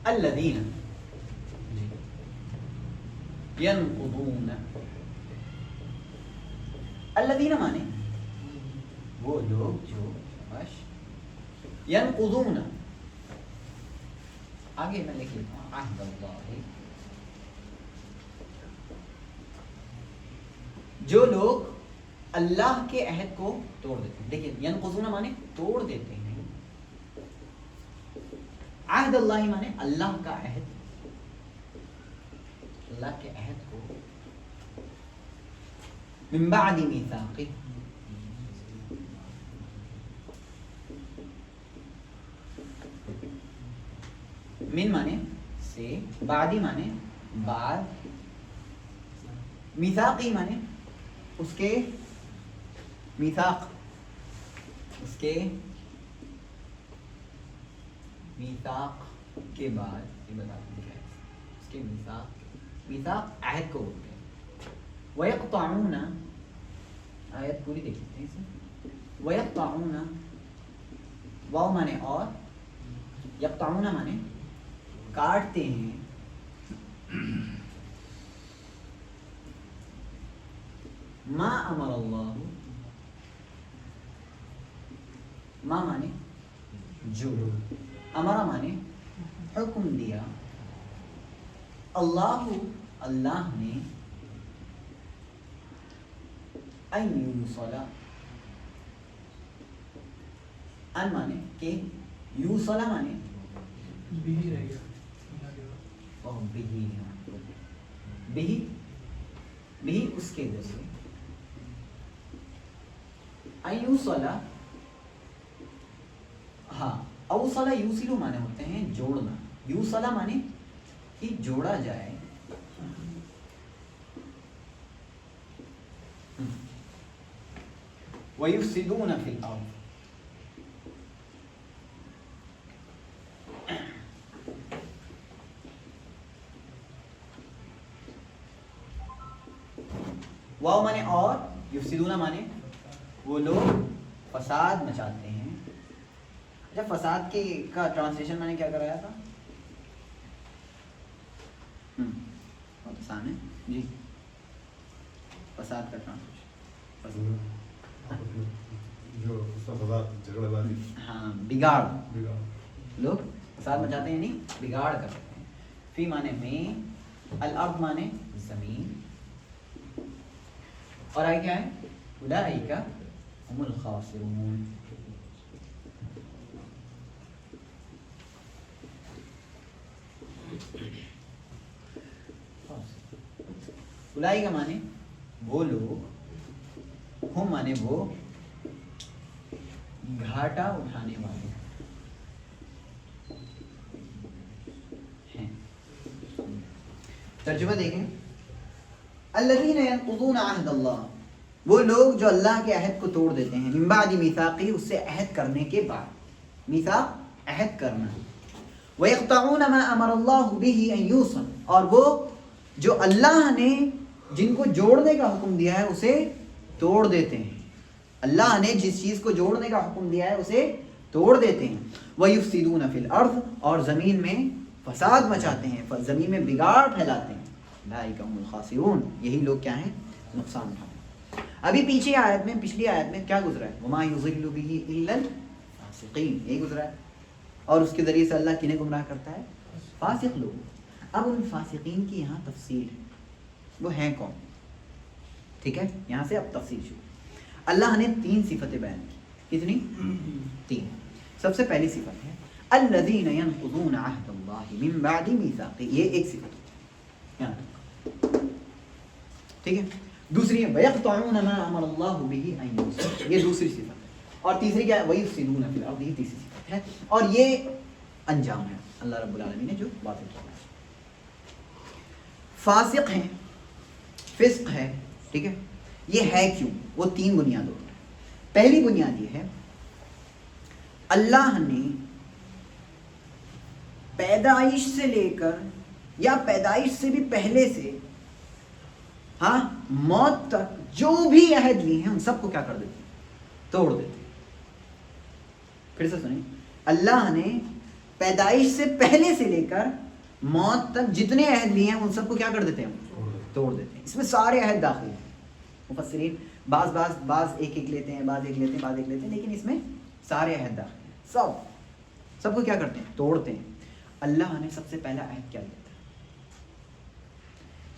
الذین ينقضون. الذین مانے وہ لوگ جو ينقضون، آگے میں لکھ لیتا ہوں عہد اللہ، جو لوگ اللہ کے عہد کو توڑ دیتے ہیں. دیکھیے ینقضون مانے توڑ دیتے ہیں، عہد اللہ مانے اللہ کا عہد، اللہ کے عہد کو من بعد میثاقہ، من مانے سے، بعدی مانے بعد، میثاقی مانے اس کے میثاق، اس کے میثاق کے بعد، یہ بتا دیں کیا ہے اس کے میثاق، میثاق عہد کو بولتے ہیں. وَيَقْطَعُونَ، آیت پوری دیکھتے ہیں اسے. وَيَقْطَعُونَ واو مانے اور، یقطعون مانے کاٹتے ہیں، ما امر اللہ، ما مانے جو، امرا مانے حکم دیا، اللہ اللہ نے، ان یوصل، ان مانے کہ، یوصل مانے بھی رہ گیا، بھی اس کے ذریعے، ایوصل، ہاں اوصل یوصل مانے ہوتے ہیں جوڑنا، یوصل مانے کہ جوڑا جائے، وَيُفْسِدُونَ فِي الْأَرْضِ، واو مانے اور، یفسدون مانے وہ لوگ فساد مچاتے ہیں. اچھا فساد کے کا ٹرانسلیشن میں نے کیا کرایا تھا؟ بہت آسان ہے جی، فساد کا ٹرانسلیشن جو فساد جھگڑے بازی، ہاں بگاڑ، لوگ فساد مچاتے ہیں نہیں بگاڑ کرتے ہیں. فی مانے میں، الارض مانے زمین، اور آگے کیا ہے؟ اولئک هم الخاسرون. اولئک مانے وہ لوگ، ہم مانے وہ، گھاٹا اٹھانے والے ہیں. ترجمہ دیکھیں، الذین ینقضون عہد اللہ، وہ لوگ جو اللہ کے عہد کو توڑ دیتے ہیں، من بعد میثاقہ، اس سے عہد کرنے کے بعد، میثاق عہد کرنا، وَيَقْطَعُونَ مَا أَمَرَ اللَّهُ بِهِ أَن يُوصَلَ، اور وہ جو اللہ نے جن کو جوڑنے کا حکم دیا ہے اسے توڑ دیتے ہیں، اللہ نے جس چیز کو جوڑنے کا حکم دیا ہے اسے توڑ دیتے ہیں. وَيُفْسِدُونَ فِي الْأَرْضِ، اور زمین میں فساد مچاتے ہیں، زمین میں بگاڑ پھیلاتے ہیں. اولئک هم الخاسرون، یہی لوگ کیا ہیں؟ نقصان اٹھاتے ہیں. ابھی پیچھے آیت میں، پچھلی آیت میں کیا گزرا ہے؟ وما یضل به الا الفاسقین، یہی گزرا ہے. اور اس کے ذریعے سے اللہ کنہیں گمراہ کرتا ہے؟ فاسق لوگ. اب ان فاسقین کی یہاں تفصیل ہے، وہ ہیں کون؟ ٹھیک ہے، یہاں سے اب تفصیل شروع. اللہ نے 3 صفتیں بیان کی. کتنی؟ 3. سب سے پہلی صفت ہے الذین ینقضون عہد اللہ من بعد میثاقہ، یہ ایک صفت ہے یہاں تک. ٹھیک ہے. دوسری ہے وَيَقْطَعُونَ مَا أَمَرَ اللَّهُ بِهِ أَن يُوصَلَ، یہ دوسری صفت ہے. اور تیسری کیا ہے؟ وَيُفْسِدُونَ فِي الْأَرْضِ، یہ تیسری صفت ہے. اور یہ انجام ہے اللہ رب العالمین نے جو واضح کیا ہے. فاسق ہیں، فسق ہے. ٹھیک ہے. یہ ہے کیوں؟ وہ 3 بنیادوں پر. پہلی بنیاد یہ ہے اللہ نے پیدائش سے لے کر یا پیدائش سے بھی پہلے سے ہاں موت تک جو بھی عہد لیے ہیں ان سب کو کیا کر دیتے ہیں؟ توڑ دیتے ہیں. پھر سے سنیں، اللہ نے پیدائش سے پہلے سے لے کر موت تک جتنے عہد لیے ہیں ان سب کو کیا کر دیتے ہیں؟ توڑ دیتے ہیں. اس میں سارے عہد داخل ہیں. مفسرین بعض ایک لیتے ہیں، بعض ایک لیتے ہیں، لیکن اس میں سارے عہد داخل ہیں. سب کو کیا کرتے ہیں؟ توڑتے ہیں. اللہ نے سب سے پہلا عہد کیا لیا تھا؟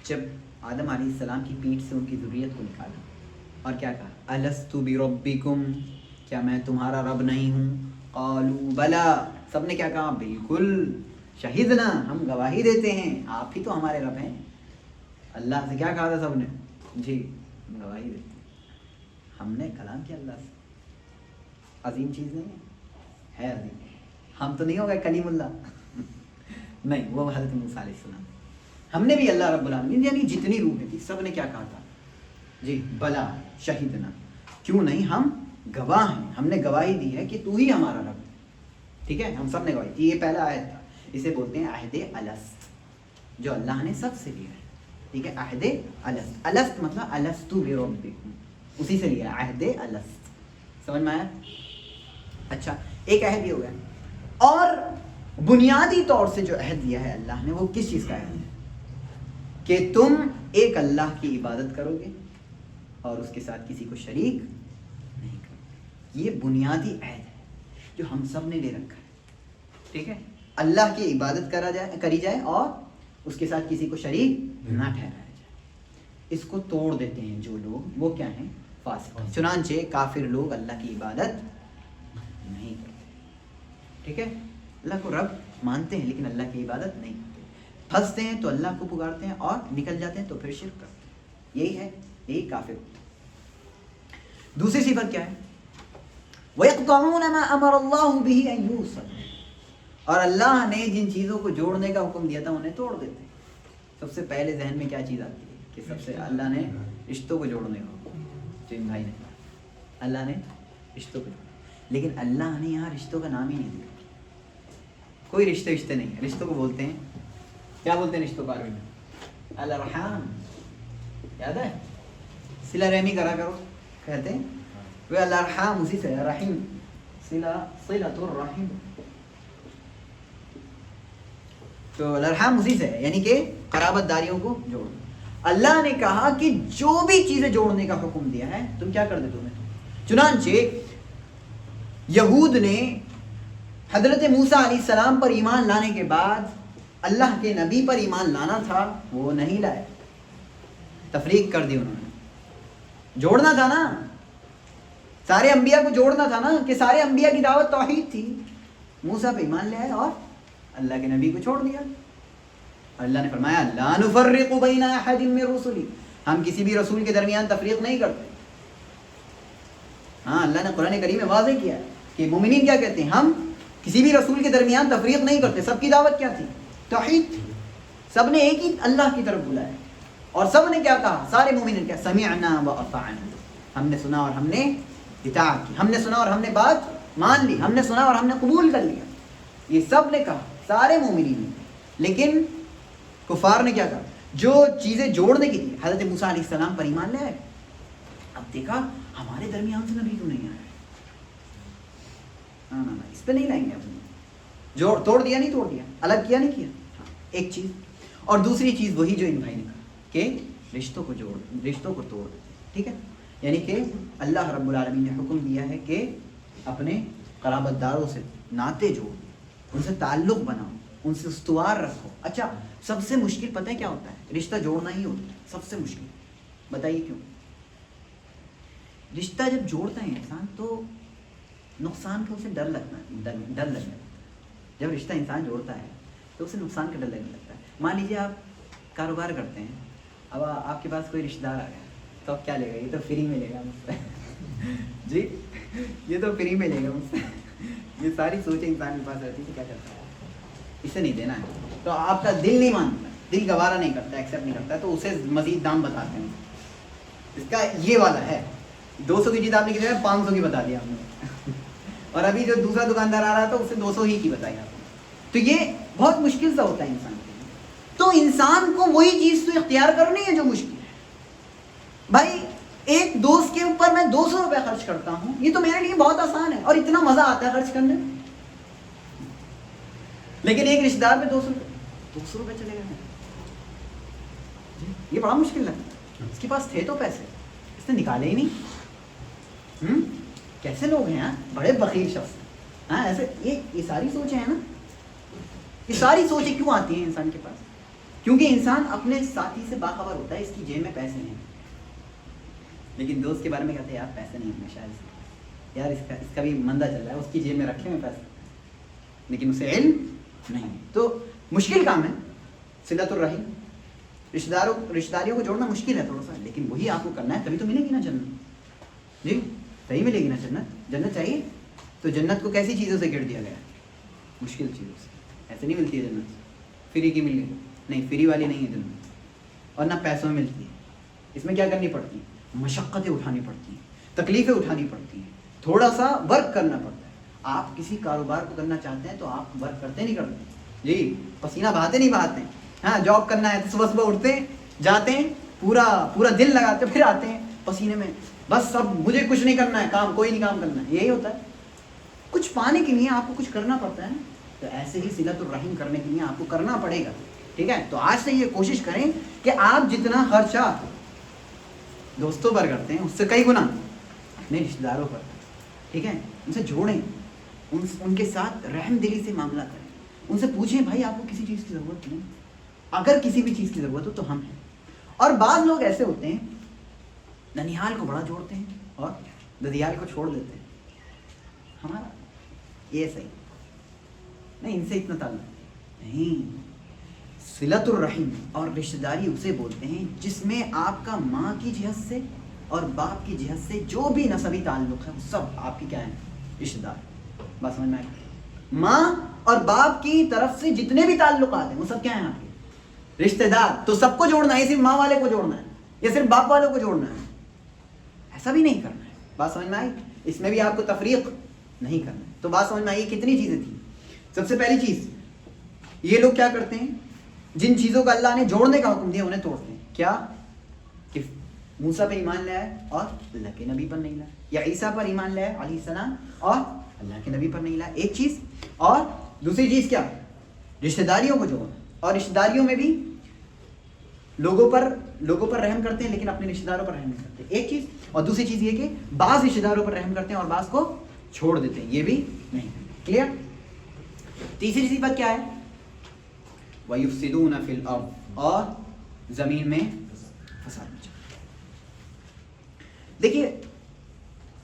جب آدم علیہ السلام کی پیٹھ سے ان کی ذریت کو نکالا اور کیا کہا؟ الستُ بربکم، کیا میں تمہارا رب نہیں ہوں؟ قالوا بلا، سب نے کیا کہا؟ بالکل. شہدنا، ہم گواہی دیتے ہیں آپ ہی تو ہمارے رب ہیں. اللہ سے کیا کہا تھا سب نے؟ جی ہم گواہی دیتے ہیں. ہم نے کلام کیا اللہ سے. عظیم چیز نہیں ہے عظیم. ہم تو نہیں ہو گئے کلیم اللہ نہیں، وہ حضرت موسیٰ علیہ السلام. ہم نے بھی اللہ رب العالمین یعنی جتنی روحیں تھی سب نے کیا کہا تھا؟ جی بلا شہیدنا، کیوں نہیں، ہم گواہ ہیں، ہم نے گواہی دی ہے کہ تو ہی ہمارا رب ہے. ٹھیک ہے، ہم سب نے گواہی دی. یہ پہلا عہد تھا، اسے بولتے ہیں عہد الست، جو اللہ نے سب سے لیا ہے. ٹھیک ہے، عہد الست. الست مطلب الست بربکم، اسی سے لیا عہد الست. سمجھ میں آیا؟ اچھا، ایک عہد یہ ہو گیا. اور بنیادی طور سے جو عہد دیا ہے اللہ نے وہ کس چیز کا عہد ہے؟ کہ تم ایک اللہ کی عبادت کرو گے اور اس کے ساتھ کسی کو شریک نہیں کرو گے. یہ بنیادی عہد ہے جو ہم سب نے لے رکھا ہے. ٹھیک ہے، اللہ کی عبادت کری جائے اور اس کے ساتھ کسی کو شریک نہ ٹھہرایا جائے. اس کو توڑ دیتے ہیں جو لوگ، وہ کیا ہیں؟ فاسق. چنانچہ کافر لوگ اللہ کی عبادت نہیں کرتے. ٹھیک ہے، اللہ کو رب مانتے ہیں لیکن اللہ کی عبادت نہیں کرتے. پھنستے ہیں تو اللہ کو پکارتے ہیں اور نکل جاتے ہیں تو پھر شرک کرتے ہیں. یہی ہے، یہی کافر ہوتا ہے. دوسری صفت کیا ہے؟ وَيَقْطَعُونَ مَا أَمَرَ اللَّهُ بِهِ أَن يُوصَلَ، اور اللہ نے جن چیزوں کو جوڑنے کا حکم دیا تھا انہیں توڑ دیتے ہیں. سب سے پہلے ذہن میں کیا چیز آتی ہے؟ کہ سب سے اللہ نے رشتوں کو جوڑنے کا حکم. جن بھائی نے اللہ نے رشتوں کو جوڑا، لیکن اللہ نے یہاں رشتوں کا نام ہی نہیں دیا. کوئی رشتے نہیں ہیں. رشتوں کو بولتے ہیں، کیا بولتے ہیں رشتوں کو عربی میں؟ الارحام. یاد ہے؟ صلہ رحمی کرا کرو کہتے ہیں. وہ الارحام اسی سے رحیم، صلۃ الرحیم. تو الارحام اسی سے ہے، یعنی کہ قرابت داریوں کو جوڑنا. اللہ نے کہا کہ جو بھی چیزیں جوڑنے کا حکم دیا ہے تم کیا کر دے تمہیں. چنانچہ یہود نے حضرت موسیٰ علیہ السلام پر ایمان لانے کے بعد اللہ کے نبی پر ایمان لانا تھا، وہ نہیں لائے. تفریق کر دی انہوں نے. جوڑنا تھا نا، سارے انبیاء کو جوڑنا تھا نا، کہ سارے انبیاء کی دعوت توحید تھی. موسیٰ پہ ایمان لے آئے اور اللہ کے نبی کو چھوڑ دیا. اللہ نے فرمایا لا نفرق بین احد من رسلی، ہم کسی بھی رسول کے درمیان تفریق نہیں کرتے. ہاں، اللہ نے قرآن کریم میں واضح کیا ہے کہ مومنین کیا کہتے ہیں؟ ہم کسی بھی رسول کے درمیان تفریق نہیں کرتے. سب کی دعوت کیا تھی؟ توحید تھی. سب نے ایک ہی اللہ کی طرف بلایا اور سب نے کیا کہا؟ سارے مومنین کیا؟ سمعنا واطعنا، ہم نے سنا اور ہم نے اطاعت کی. ہم نے سنا اور ہم نے بات مان لی، ہم نے سنا اور ہم نے قبول کر لیا. یہ سب نے کہا، سارے مومنین نے. لیکن کفار نے کیا کہا؟ جو چیزیں جوڑنے کی تھی، حضرت موسیٰ علیہ السلام پر ایمان لے آئے. اب دیکھا ہمارے درمیان سے نبی کیوں نہیں آیا. نا اس پہ نہیں لائیں گے. جو توڑ دیا نہیں توڑ دیا، الگ کیا نہیں کیا. ایک چیز. اور دوسری چیز وہی جو ان بھائی نے کہا کہ رشتوں کو توڑ. ٹھیک ہے، یعنی کہ اللہ رب العالمین نے حکم دیا ہے کہ اپنے قرابت داروں سے ناطے جوڑو، ان سے تعلق بناؤ، ان سے استوار رکھو. اچھا، سب سے مشکل پتہ ہے کیا ہوتا ہے؟ رشتہ جوڑنا ہی ہوتا ہے سب سے مشکل. بتائیے کیوں؟ رشتہ جب جوڑتا ہے انسان تو نقصان کا اسے ڈر لگنا. جب رشتہ انسان جوڑتا ہے تو اسے نقصان کا ڈر لگنے لگتا ہے. مان لیجیے آپ کاروبار کرتے ہیں، اب آپ کے پاس کوئی رشتہ دار آ گیا تو آپ کیا لے گا؟ یہ تو فری میں لے گا مجھ سے. جی یہ تو فری میں لے گا مجھ سے. یہ ساری سوچیں انسان کے پاس رہتی ہے. کیا کرتا ہے؟ اسے نہیں دینا ہے. تو آپ کا دل نہیں مانتا، دل گوارا نہیں کرتا، ایکسیپٹ نہیں کرتا، تو اسے مزید دام بتاتے ہیں. اس کا یہ والا ہے 200 کی چیز آپ نے کتنے 500 کی بتا دیا ہم نے. اور ابھی جو دوسرا دکاندار آ رہا تھا اسے 200 ہی کی بتائی آپ نے. تو یہ بہت مشکل سا ہوتا ہے انسان کے لیے. تو انسان کو وہی چیز تو اختیار کرنی ہے جو مشکل ہے. بھائی ایک دوست کے اوپر میں 200 روپے خرچ کرتا ہوں، یہ تو میرے لیے بہت آسان ہے اور اتنا مزہ آتا ہے خرچ کرنے میں. لیکن ایک رشتہ دار میں 200 روپے چلے گئے. یہ بڑا مشکل لگتا ہے. اس کے پاس تھے تو پیسے, اس نے نکالے ہی نہیں. کیسے لوگ ہیں, بڑے بخیل شخص. ہاں ایسے یہ ساری سوچیں ہیں نا, یہ ساری سوچیں کیوں آتی ہیں انسان کے پاس؟ کیونکہ انسان اپنے ساتھی سے باخبر ہوتا ہے اس کی جیب میں پیسے ہیں, لیکن دوست کے بارے میں کہتے ہیں یار پیسے نہیں ہیں شاید سے, یار اس کا بھی مندہ چل رہا ہے, اس کی جیب میں رکھے ہوئے پیسے, لیکن اسے علم نہیں. تو مشکل کام ہے صلۃ الرحم, رشتہ داریوں کو جوڑنا مشکل ہے تھوڑا سا, لیکن وہی آپ کو کرنا ہے, تبھی تو ملے گی نا جنت. جی صحیح ملے گی نا جنت. جنت چاہیے تو جنت کو کیسی چیزوں سے گھیر دیا گیا ہے؟ مشکل چیزوں سے. ایسے نہیں ملتی ہے جنت فری کی مل گئی, نہیں فری والی نہیں ہے جنت, اور نہ پیسوں میں ملتی ہے. اس میں کیا کرنی پڑتی ہے؟ مشقتیں اٹھانی پڑتی ہیں, تکلیفیں اٹھانی پڑتی ہیں, تھوڑا سا ورک کرنا پڑتا ہے. آپ کسی کاروبار کو کرنا چاہتے ہیں تو آپ ورک کرتے نہیں کرتے جی, پسینہ بہاتے نہیں بہاتے ہیں. ہاں جاب کرنا ہے تو صبح اٹھتے ہیں, جاتے ہیں, پورا دن لگاتے, پھر آتے ہیں پسینے میں, بس اب مجھے کچھ نہیں کرنا ہے, کام کوئی نہیں کام کرنا ہے. یہی ہوتا ہے. کچھ پانے کے لیے آپ کو کچھ کرنا پڑتا ہے, تو ایسے ہی صلۃ الرحم کرنے کے لیے آپ کو کرنا پڑے گا. ٹھیک ہے, تو آج سے یہ کوشش کریں کہ آپ جتنا خرچہ دوستوں پر کرتے ہیں اس سے کئی گنا اپنے رشتہ داروں پر. ٹھیک ہے, ان سے جوڑیں, ان کے ساتھ رحم دلی سے معاملہ کریں, ان سے پوچھیں بھائی آپ کو کسی چیز کی ضرورت نہیں, اگر کسی بھی چیز کی ضرورت ہو تو ہم ہیں. اور بعض لوگ ایسے ہوتے ہیں ننیحال کو بڑا جوڑتے ہیں اور ددیال کو چھوڑ دیتے ہیں. ہمارا یہ صحیح نہیں, ان سے اتنا تعلق نہیں. صلۃ الرحم اور رشتہ داری اسے بولتے ہیں جس میں آپ کا ماں کی جہت سے اور باپ کی جہت سے جو بھی نسبی تعلق ہے وہ سب آپ کی کیا ہیں, رشتہ دار. بس سمجھ میں آئے, ماں اور باپ کی طرف سے جتنے بھی تعلقات ہیں وہ سب کیا ہیں آپ کے رشتہ دار. تو سب کو جوڑنا ہے, صرف ماں والے کو جوڑنا ہے یا صرف باپ والوں کو جوڑنا ہے, ایسا بھی نہیں کرنا ہے. بات سمجھ میں آئی؟ اس میں بھی آپ کو تفریق نہیں کرنا ہے. تو بات سمجھ میں آئی, کتنی چیزیں تھیں. سب سے پہلی چیز, یہ لوگ کیا کرتے ہیں, جن چیزوں کا اللہ نے جوڑنے کا حکم دیا انہیں توڑتے ہیں. کیا کہ موسیٰ پہ ایمان لائے اور اللہ کے نبی پر نہیں لائے, یا عیسیٰ پر ایمان لائے علیہ السلام اور اللہ کے نبی پر نہیں لائے, ایک چیز. اور دوسری چیز کیا, رشتہ داریوں کو جوڑنا, اور رشتہ داریوں میں بھی لوگوں پر رحم کرتے ہیں لیکن اپنے رشتہ داروں پر رحم نہیں کرتے, ایک چیز. اور دوسری چیز یہ کہ بعض رشتہ داروں پر رحم کرتے ہیں اور بعض کو چھوڑ دیتے ہیں, یہ بھی نہیں. کلیئر. تیسری صفت کیا ہے, وَيُفْسِدُونَ فِي الْأَرْضِ, اور زمین میں فساد مچاتے. دیکھیے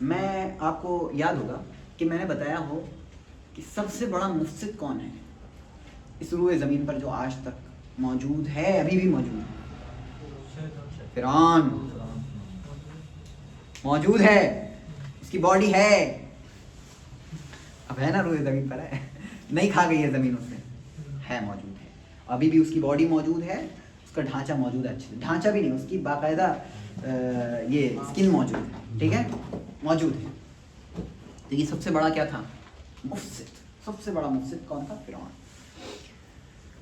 میں آپ کو یاد ہوگا کہ میں نے بتایا ہو کہ سب سے بڑا مفسد کون ہے اس روئے زمین پر جو آج تک موجود ہے, ابھی بھی موجود ہے. فرعون موجود ہے, اس کی باڈی ہے, اب ہے نا روئے زمین پر ہے, نہیں کھا گئی ہے زمین, اس سے ہے, موجود ہے, ابھی بھی اس کی باڈی موجود ہے, اس کا ڈھانچہ موجود ہے, اچھا ڈھانچہ بھی نہیں, اس کی باقاعدہ یہ اسکن موجود ہے. ٹھیک ہے, موجود ہے. تو یہ سب سے بڑا کیا تھا, مفسد. سب سے بڑا مفسد کون تھا, فرعون.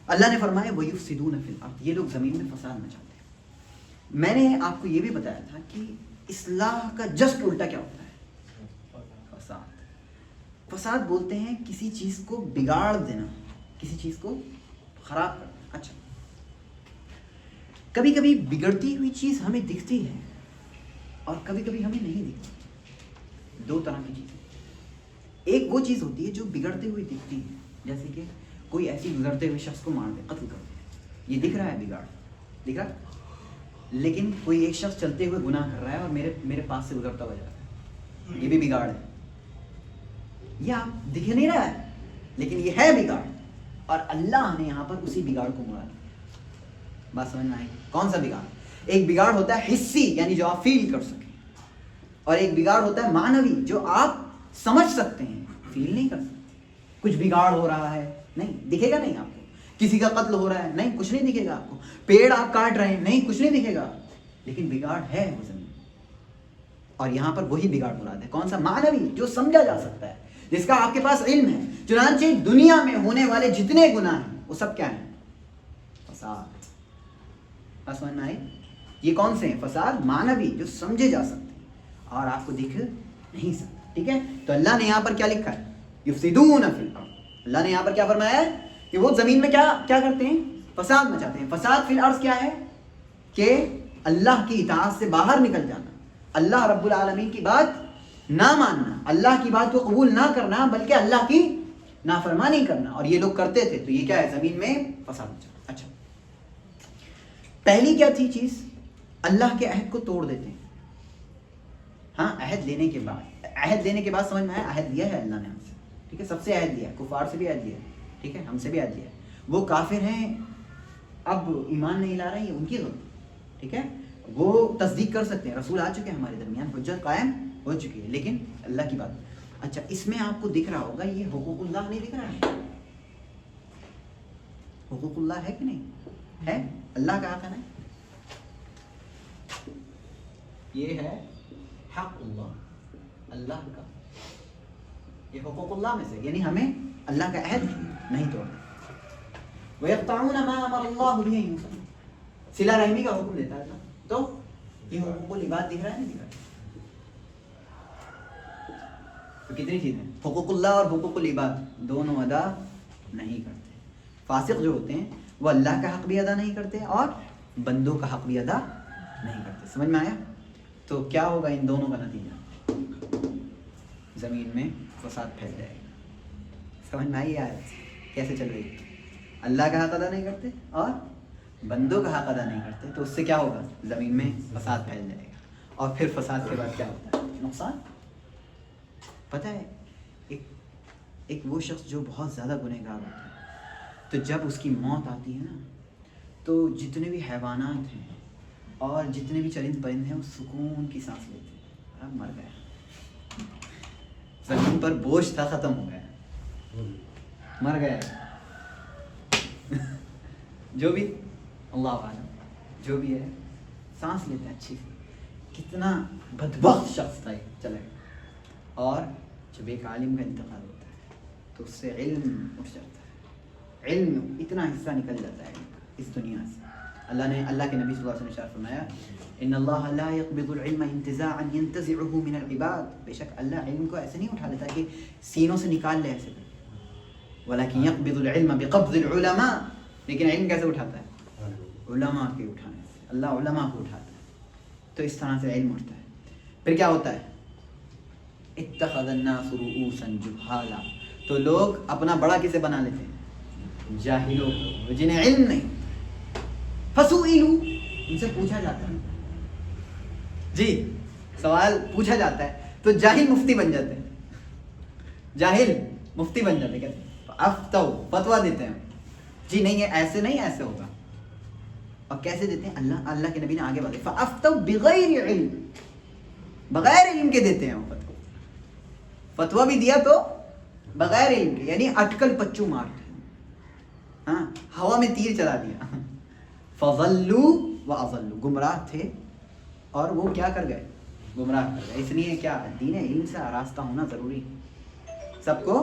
اللہ نے فرمایا وَيُفْسِدُونَ فِي الْأَرْضِ, یہ لوگ زمین میں فساد مچاتے ہیں. میں نے آپ کو یہ بھی بتایا تھا کہ اصلاح کا جسٹ الٹا کیا ہوتا ہے, فساد. فساد بولتے ہیں کسی چیز کو بگاڑ دینا, کسی چیز کو خراب کرنا. اچھا, کبھی کبھی بگڑتی ہوئی چیز ہمیں دکھتی ہے اور کبھی کبھی ہمیں نہیں دکھتی. دو طرح کی چیزیں. ایک وہ چیز ہوتی ہے جو بگڑتے ہوئے دکھتی ہے, جیسے کہ کوئی ایسی گزرتے ہوئے شخص کو مار دے, قتل کر دے, یہ دکھ رہا ہے بگاڑ, دکھ رہا. لیکن کوئی ایک شخص چلتے ہوئے گناہ کر رہا ہے اور میرے پاس سے گزرتا ہوا جا رہا ہے, یہ بھی بگاڑ ہے. یہ آپ دکھ نہیں رہا ہے لیکن یہ ہے بگاڑ, اور اللہ نے یہاں پر اسی بگاڑ کو مراد. بات سمجھ میں آئی؟ کون سا بگاڑ؟ ایک بگاڑ ہوتا ہے حسی, یعنی جو آپ فیل کر سکیں, اور ایک بگاڑ ہوتا ہے معنوی, جو آپ سمجھ سکتے ہیں, فیل نہیں کر سکتے. کچھ بگاڑ ہو رہا ہے, نہیں دکھے گا, نہیں آپ کو. کسی کا قتل ہو رہا ہے, نہیں کچھ نہیں دکھے گا آپ کو. پیڑ آپ کاٹ رہے ہیں, نہیں کچھ نہیں دکھے گا, لیکن بگاڑ ہے وہ زمین. اور یہاں پر وہی بگاڑ مراد ہے. کون سا؟ معنوی, جو سمجھا جا سکتا ہے, جس کا آپ کے پاس علم ہے. چنانچہ دنیا میں ہونے والے جتنے گناہ ہیں وہ سب کیا ہیں, فساد. سمجھ میں آئی؟ یہ کون سے ہیں؟ فساد معنوی, جو سمجھے جا سکتے ہیں اور آپ کو دکھ نہیں سکتے. ٹھیک ہے, تو اللہ نے یہاں پر کیا لکھا ہے, یفسدون فی الارض. اللہ نے یہاں پر کیا فرمایا ہے کہ وہ زمین میں کیا کرتے ہیں, فساد مچاتے ہیں. فساد فی الارض کیا ہے, کہ اللہ کی اطاعت سے باہر نکل جانا، اللہ رب العالمین کی بات نہ ماننا، اللہ کی بات کو قبول نہ کرنا، بلکہ اللہ کی نافرمانی کرنا، اور یہ لوگ کرتے تھے، تو یہ کیا ہے؟ زمین میں فساد مچا۔ اچھا، پہلی کیا تھی چیز؟ اللہ کے عہد کو توڑ دیتے ہیں۔ ہاں، عہد لینے کے بعد سمجھ میں آیا عہد لیا ہے اللہ نے ہم سے، ٹھیک ہے، سب سے عہد لیا ہے، کفار سے بھی عہد لیا ہے، ٹھیک ہے، ہم سے بھی عہد لیا ہے، وہ کافر ہیں، اب ایمان نہیں لا رہے ہیں، ان کی غلطی، ٹھیک ہے، وہ تصدیق کر سکتے ہیں، رسول آ چکے ہیں ہمارے درمیان، حجت قائم ہو چکی ہے، لیکن اللہ کی بات۔ اچھا، اس میں آپ کو دکھ رہا ہوگا یہ حقوق اللہ نہیں دکھ رہا ہے؟ حقوق اللہ ہے کہ نہیں ہے؟ اللہ کا حق ہے نا، یہ ہے حق اللہ، اللہ کا، یہ حقوق اللہ میں سے، یعنی ہمیں اللہ کا عہد نہیں توڑنا۔ وَيَقْطَعُونَ مَا أَمَرَ اللَّهُ بِهِ أَن يُوصَلَ، صلہ رحمی کا حکم دیتا ہے اللہ، تو یہ حقوق العباد دکھ رہا ہے نہیں دکھ رہا؟ تو کتنی چیزیں، حقوق اللہ اور حقوق العباد دونوں ادا نہیں کرتے۔ فاسق جو ہوتے ہیں وہ اللہ کا حق بھی ادا نہیں کرتے اور بندوں کا حق بھی ادا نہیں کرتے۔ سمجھ میں آیا؟ تو کیا ہوگا ان دونوں کا نتیجہ؟ زمین میں فساد پھیل جائے گا۔ سمجھ میں آئی آیت کیسے چل رہی ہے؟ اللہ کا حق ادا نہیں کرتے اور بندوں کا حق ادا نہیں کرتے، تو اس سے کیا ہوگا؟ زمین میں فساد پھیل جائے گا، اور پھر فساد کے بعد کیا ہوتا ہے؟ نقصان۔ پتہ ہے ایک وہ شخص جو بہت زیادہ گنہگار ہوتا ہے، تو جب اس کی موت آتی ہے نا، تو جتنے بھی حیوانات ہیں اور جتنے بھی چرند پرند ہیں وہ سکون کی سانس لیتے ہیں، اب مر گیا، زمین پر بوجھ تھا، ختم ہو گیا، مر گیا۔ جو بھی اللہ عالم جو بھی ہے سانس لیتے ہیں اچھی سی، کتنا بدبخت شخص تھا یہ، چلے گا۔ اور جب ایک عالم کا انتقال ہوتا ہے تو اس سے علم اٹھ جاتا ہے، علم اتنا حصہ نکل جاتا ہے اس دنیا سے۔ اللہ کے نبی صلی اللہ علیہ وسلم نے ارشاد فرمایا، ان اللہ لا يقبض العلم انتزاعا ينتزعه من العباد، بے شک اللہ علم کو ایسے نہیں اٹھا لیتا کہ سینوں سے نکال لے ایسے، ولكن يقبض العلم بقبض العلماء، لیکن علم کیسے اٹھاتا ہے؟ علماء کے اٹھانے سے، اللہ علماء کو اٹھاتا ہے، تو اس طرح سے علم اٹھتا ہے۔ پھر کیا ہوتا ہے؟ اتخذ الناس رؤوسا جهالا، تو لوگ اپنا بڑا کسے بنا لیتے ہیں؟ جاہلوں کو، جنہیں علم نہیں۔ فسئلوا، ان سے پوچھا جاتا ہے، جی سوال پوچھا جاتا ہے تو جاہل مفتی بن جاتے ہیں، جاہل مفتی بن جاتے ہیں، کہتے ہیں افتو، فتویٰ دیتے ہیں، جی نہیں یہ ایسے نہیں، ایسے ہوگا۔ اور کیسے دیتے ہیں؟ اللہ کے نبی نے آگے بتایا، فافتوا بغیر علم، بغیر علم کے دیتے ہیں وہ فتویٰ بھی دیا تو بغیر علم کے، یعنی اٹکل پچو مارتے ہیں، ہاں، ہوا میں تیر چلا دیا۔ فضلوا واضلوا، گمراہ تھے اور وہ کیا کر گئے؟ گمراہ کر گئے۔ اس لیے کیا دین علم سے آراستہ ہونا ضروری ہے، سب کو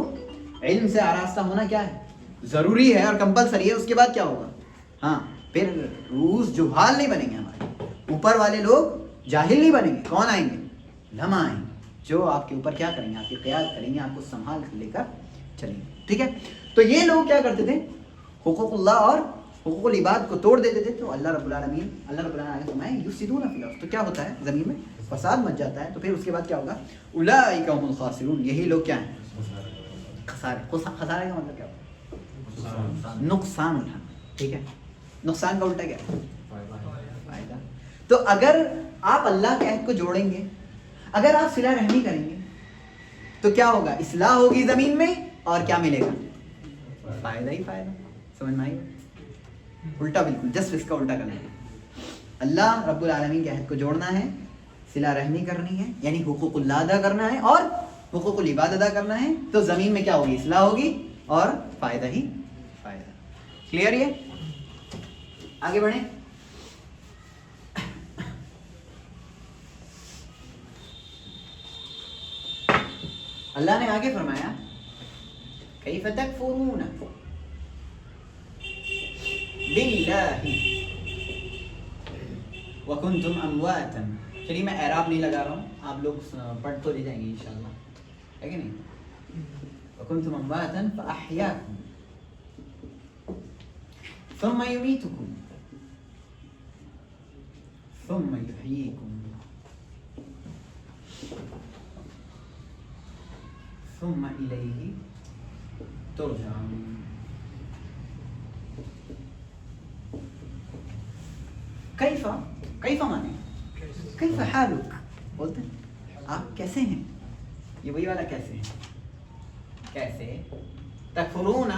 علم سے آراستہ ہونا کیا ہے؟ ضروری ہے اور کمپلسری ہے۔ اس کے بعد کیا ہوگا؟ ہاں، پھر روز جہال نہیں بنیں گے، ہمارے اوپر والے لوگ جاہل نہیں بنیں گے۔ کون آئیں گے؟ علماء آئیں گے، جو آپ کے اوپر کیا کریں گے؟ آپ کی قیادت کریں گے، آپ کو سنبھال کر لے کر چلیں گے، ٹھیک ہے؟ تو یہ لوگ کیا کرتے تھے؟ حقوق اللہ اور حقوق العباد کو توڑ دیتے تھے، تو اللہ رب العالمین نے فرمایا یفسدون فی الارض، تو کیا ہوتا ہے؟ زمین میں فساد مچ جاتا ہے۔ تو پھر اس کے بعد کیا ہوگا؟ اولئک هم الخاسرون، یہی لوگ کیا ہیں؟ خسارے کا مطلب کیا ہوتا ہے؟ نقصان اٹھانا، ٹھیک ہے؟ نقصان کا الٹا کیا ہے؟ فائدہ۔ تو اگر آپ اللہ کے عہد کو جوڑیں گے، اگر آپ صلہ رحمی کریں گے، تو کیا ہوگا؟ اصلاح ہوگی زمین میں، اور کیا ملے گا؟ فائدہ ہی فائدہ۔ سمجھ میں آئی؟ الٹا، بالکل جسٹ اس کا الٹا کرنا ہے۔ اللہ رب العالمین کے عہد کو جوڑنا ہے، صلہ رحمی کرنی ہے، یعنی حقوق اللہ ادا کرنا ہے اور حقوق العباد ادا کرنا ہے، تو زمین میں کیا ہوگی؟ اصلاح ہوگی اور فائدہ ہی فائدہ۔ کلیئر؟ یہ آگے بڑھیں۔ اللہ نے آگے فرمایا کیف تکفرون باللہ وکنتم امواتا۔ چلیے میں اعراب نہیں لگا رہا ہوں، آپ لوگ پڑھ تو لے جائیں گے انشاءاللہ، ہے کہ نہیں؟ وکنتم امواتا فاحیاکم ثم یمیتکم ثم يحييكم ثم إليه ترجعون. کیفا مانے کیف حالک بولتے ہیں آپ کیسے ہیں. یہ وہی والا کیسے ہیں. کیسے تکفرون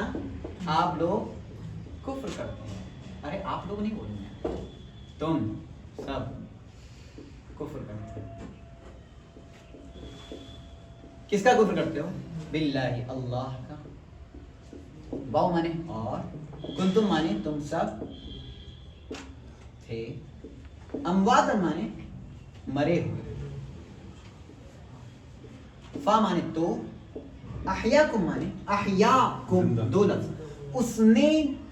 آپ لوگ کفر کرتے ہیں. ارے آپ لوگ نہیں بولیں گے, تم سب کفر کرتے ہیں. کس کا کفر کرتے ہو؟ باللہ اللہ کا. باؤ مانے اور, کنتم مانے تم سب تھے, اموات مانے مرے ہوئے, فا مانے تو, احیاکم مانے احیاکم دو لفظ, اس نے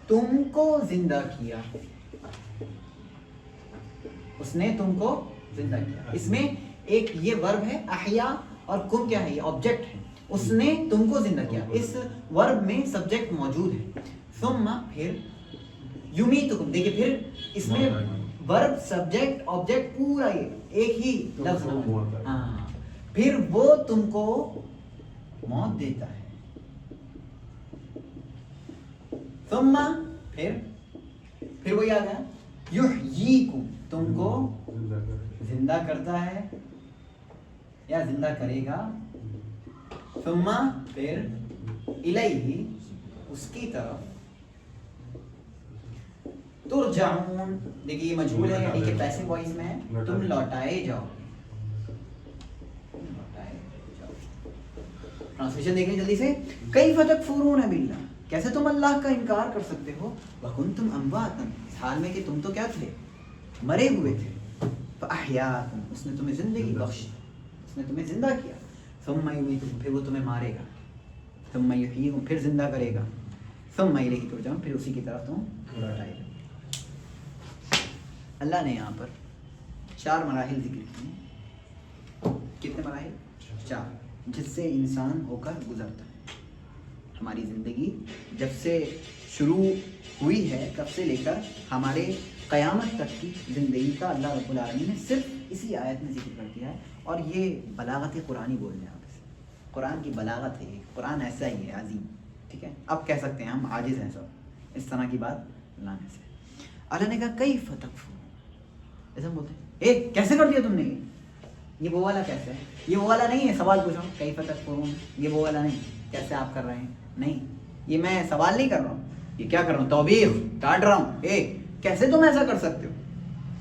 تم کو زندہ کیا. اس نے تم کو زندہ کیا. اس میں ایک یہ ورب ہے احیا اور کم کیا ہے, یہ آبجیکٹ ہے. اس نے تم کو زندہ کیا, اس ورب میں سبجیکٹ موجود ہے. ثم پھر یمیتکم, دیکھیں پھر اس میں ورب سبجیکٹ آبجیکٹ پورا ایک ہی لفظ. ہاں, پھر وہ تم کو موت دیتا ہے. ثم پھر وہ یاد ہے یحییکم, تم کو زندہ کرتا ہے یا زندہ کرے گا. ثم پھر الیہ, اس کی طرف, ترجعون, دیکھیے یہ مجہول ہے یعنی کہ پیسو وائس میں ہے, تم لوٹائے جاؤ. ٹرانسلیشن دیکھیں جلدی سے. کیف تکفرون باللہ, کیسے تم اللہ کا انکار کر سکتے ہو. وکنتم امواتا, اس حال میں کہ تم تو کیا تھے, مرے ہوئے تھے. فاحیاکم, اس نے تمہیں زندگی بخشی, اس نے تمہیں زندہ کیا. ثم یمیتکم, پھر وہ تمہیں مارے گا. ثم یحییکم, پھر زندہ کرے گا. ثم الیہ ترجعون, پھر اسی کی طرف تم لوٹائے جاؤ. اللہ نے یہاں پر 4 مراحل ذکر کیے. کتنے مراحل؟ 4, جس سے انسان ہو کر گزرتا ہے. ہماری زندگی جب سے شروع ہوئی ہے تب سے لے کر ہمارے قیامت تک کی زندگی کا اللہ رب العالمین نے صرف اسی آیت میں ذکر کر دیا ہے. اور یہ بلاغت قرآنی بول رہے ہیں آپ اسے, قرآن کی بلاغت ہے. قرآن ایسا ہی ہے عظیم, ٹھیک ہے. اب کہہ سکتے ہیں ہم عاجز ہیں سب اس طرح کی بات لانے سے. اللہ نے کہا کیف تکفرون, ایسا بولتے ہیں اے کیسے کر دیا تم نے. یہ وہ والا کیسے ہے, یہ وہ والا نہیں ہے. سوال پوچھا کیف تکفرون, یہ وہ والا نہیں, کیسے آپ کر رہے ہیں, نہیں. یہ میں سوال نہیں کر رہا ہوں, یہ کیا کر رہا ہوں, توبیخ ڈانٹ رہا ہوں. اے کیسے تم ایسا کر سکتے ہو,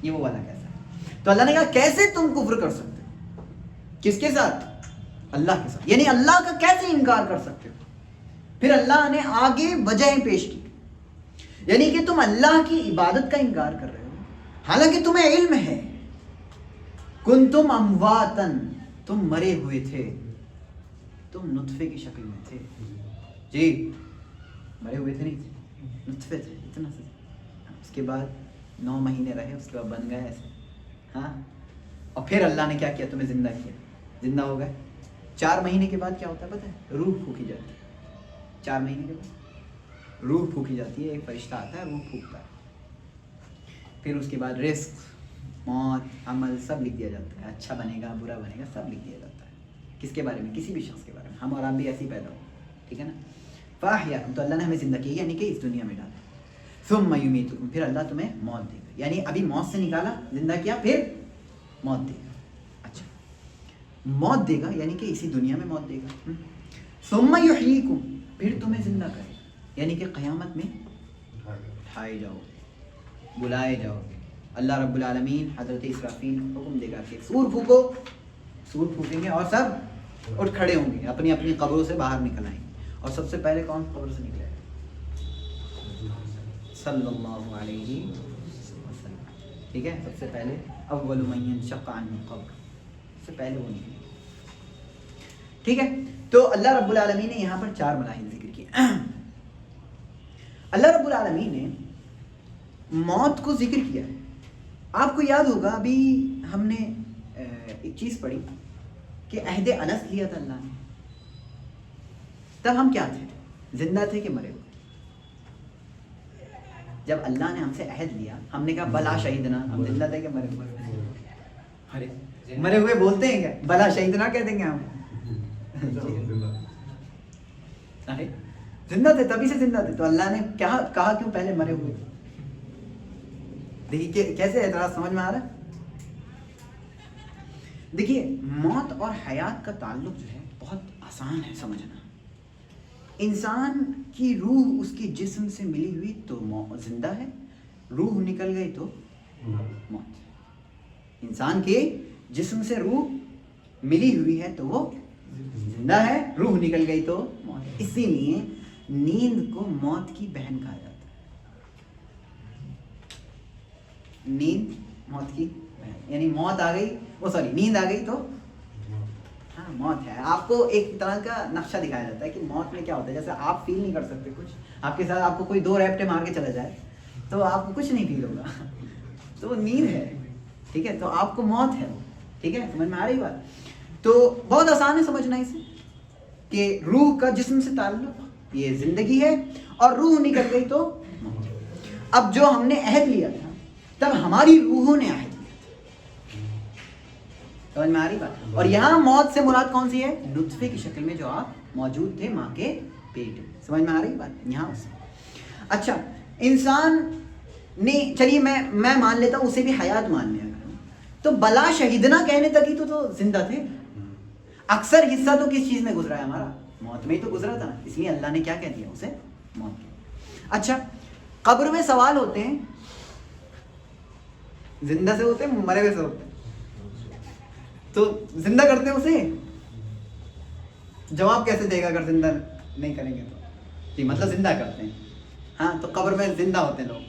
یہ وہ والا کیسا ہے. تو اللہ نے کہا کیسے تم کفر کر سکتے ہو, کس کے ساتھ, اللہ کے ساتھ, یعنی اللہ کا کیسے انکار کر سکتے ہو. پھر اللہ نے آگے وجہیں پیش کی, یعنی کہ تم اللہ کی عبادت کا انکار کر رہے ہو حالانکہ تمہیں علم ہے. کنتم امواتن, تم مرے ہوئے تھے, تم نطفے کی شکل میں تھے. جی مرے ہوئے تھے, نہیں تھے, نطفے تھے اتنا سے. اس کے بعد 9 مہینے رہے, اس کے بعد بن گئے ایسے. ہاں, اور پھر اللہ نے کیا کیا, تمہیں زندہ کیا, زندہ ہو گئے. 4 مہینے کے بعد کیا ہوتا ہے پتہ ہے, روح پھونکی جاتی ہے. 4 مہینے کے بعد روح پھونکی جاتی ہے, ایک فرشتہ آتا ہے, روح پھونکتا ہے. پھر اس کے بعد رزق, موت, عمل سب لکھ دیا جاتا ہے. اچھا بنے گا, برا بنے گا, سب لکھ دیا جاتا ہے. کس کے بارے میں, کسی بھی شخص کے بارے میں. ہم اور آپ بھی ایسے ہی پیدا ہو, ٹھیک ہے نا. فاحیاکم, تو اللہ نے ہمیں زندہ کیا, یعنی کہ اس دنیا میں ڈالا. ثم یمیتکم, پھر اللہ تمہیں موت دے گا, یعنی ابھی موت سے نکالا, زندہ کیا, پھر موت دے گا. اچھا, موت دے گا یعنی کہ اسی دنیا میں موت دے گا. ثم یحییکم, پھر تمہیں زندہ کرے گا, یعنی کہ قیامت میں اٹھائے جاؤ گے, بلائے جاؤ گے. اللہ رب العالمین حضرت اسرافیل حکم دے گا کہ سور پھونکو, سور پھونکیں گے اور سب اٹھ کھڑے ہوں گے, اپنی اپنی قبروں سے باہر نکل آئیں گے. اور سب سے پہلے کون قبر سے نکلے گا, صلی اللہ علیہ وسلم, ٹھیک ہے. سب سے پہلے اول من ينشق عنه القبر, سب سے پہلے وہ نکلے, ٹھیک ہے. تو اللہ رب العالمین نے یہاں پر 4 مراحل ذکر کیے. اللہ رب العالمین نے موت کو ذکر کیا ہے. آپ کو یاد ہوگا ابھی ہم نے ایک چیز پڑھی کہ عہد انس لیا تھا اللہ نے, تب ہم کیا تھے, زندہ تھے کہ مرے ہوئے. جب اللہ نے ہم سے عہد لیا, ہم نے کہا بلا شہیدنا, ہم زندہ تھے کہ مرے ہوئے. ارے مرے ہوئے بولتے ہیں کیا؟ بلا شہید نہ کہہ دیں گے ہم؟ ارے زندہ تھے، تبھی سے زندہ تھے، تو اللہ نے کیا کہا کیوں پہلے مرے ہوئے؟ دیکھیے کیسے اعتراض سمجھ میں آ رہا ہے؟ دیکھیے موت اور حیات کا تعلق جو ہے بہت آسان ہے سمجھنا. انسان کی روح اس کی جسم سے ملی ہوئی تو زندہ ہے، روح نکل گئی تو موت. انسان کے جسم سے روح ملی ہوئی ہے تو وہ زندہ ہے، روح نکل گئی تو موت. اسی لیے نیند کو موت کی بہن کہا جاتا ہے. نیند موت کی بہن، یعنی موت آ گئی، نیند آ گئی تو ہاں موت ہے. آپ کو ایک طرح کا نقشہ دکھایا جاتا ہے کہ موت میں کیا ہوتا ہے. جیسے آپ فیل نہیں کر سکتے کچھ، آپ کے ساتھ آپ کو کوئی 2 ریپٹے مار کے چلا جائے تو آپ کو کچھ نہیں فیل ہوگا، تو وہ نیند ہے. ٹھیک ہے، تو آپ کو موت ہے. ٹھیک ہے، سمجھ میں آ رہی بات؟ تو بہت آسان ہے سمجھنا اسے کہ روح کا جسم سے تعلق یہ زندگی ہے، اور روح نکل گئی تو موت. اب جو ہم نے عہد لیا تھا تب ہماری روحوں نے عہد لیا تھا. سمجھ میں آ رہی بات؟ اور یہاں موت سے مراد کون سی ہے؟ نطفے کی شکل میں جو آپ موجود تھے ماں کے پیٹ میں. سمجھ میں آ رہی بات یہاں سے؟ اچھا، انسان نے، چلیے میں مان لیتا ہوں، اسے بھی حیات مان لیا تو بلا شہیدنا کہنے تک ہی تو زندہ تھے. اکثر حصہ تو کس چیز میں گزرا ہے ہمارا؟ موت میں ہی تو گزرا تھا. اس لیے اللہ نے کیا کہہ دیا اسے؟ موت کہہ. اچھا، قبر میں سوال ہوتے ہیں، زندہ سے ہوتے ہیں مرے ہوئے سے ہوتے ہیں، تو زندہ کرتے ہیں اسے، جواب کیسے دے گا اگر زندہ نہیں کریں گے تو؟ جی مطلب زندہ کرتے ہیں. ہاں تو قبر میں زندہ ہوتے ہیں لوگ.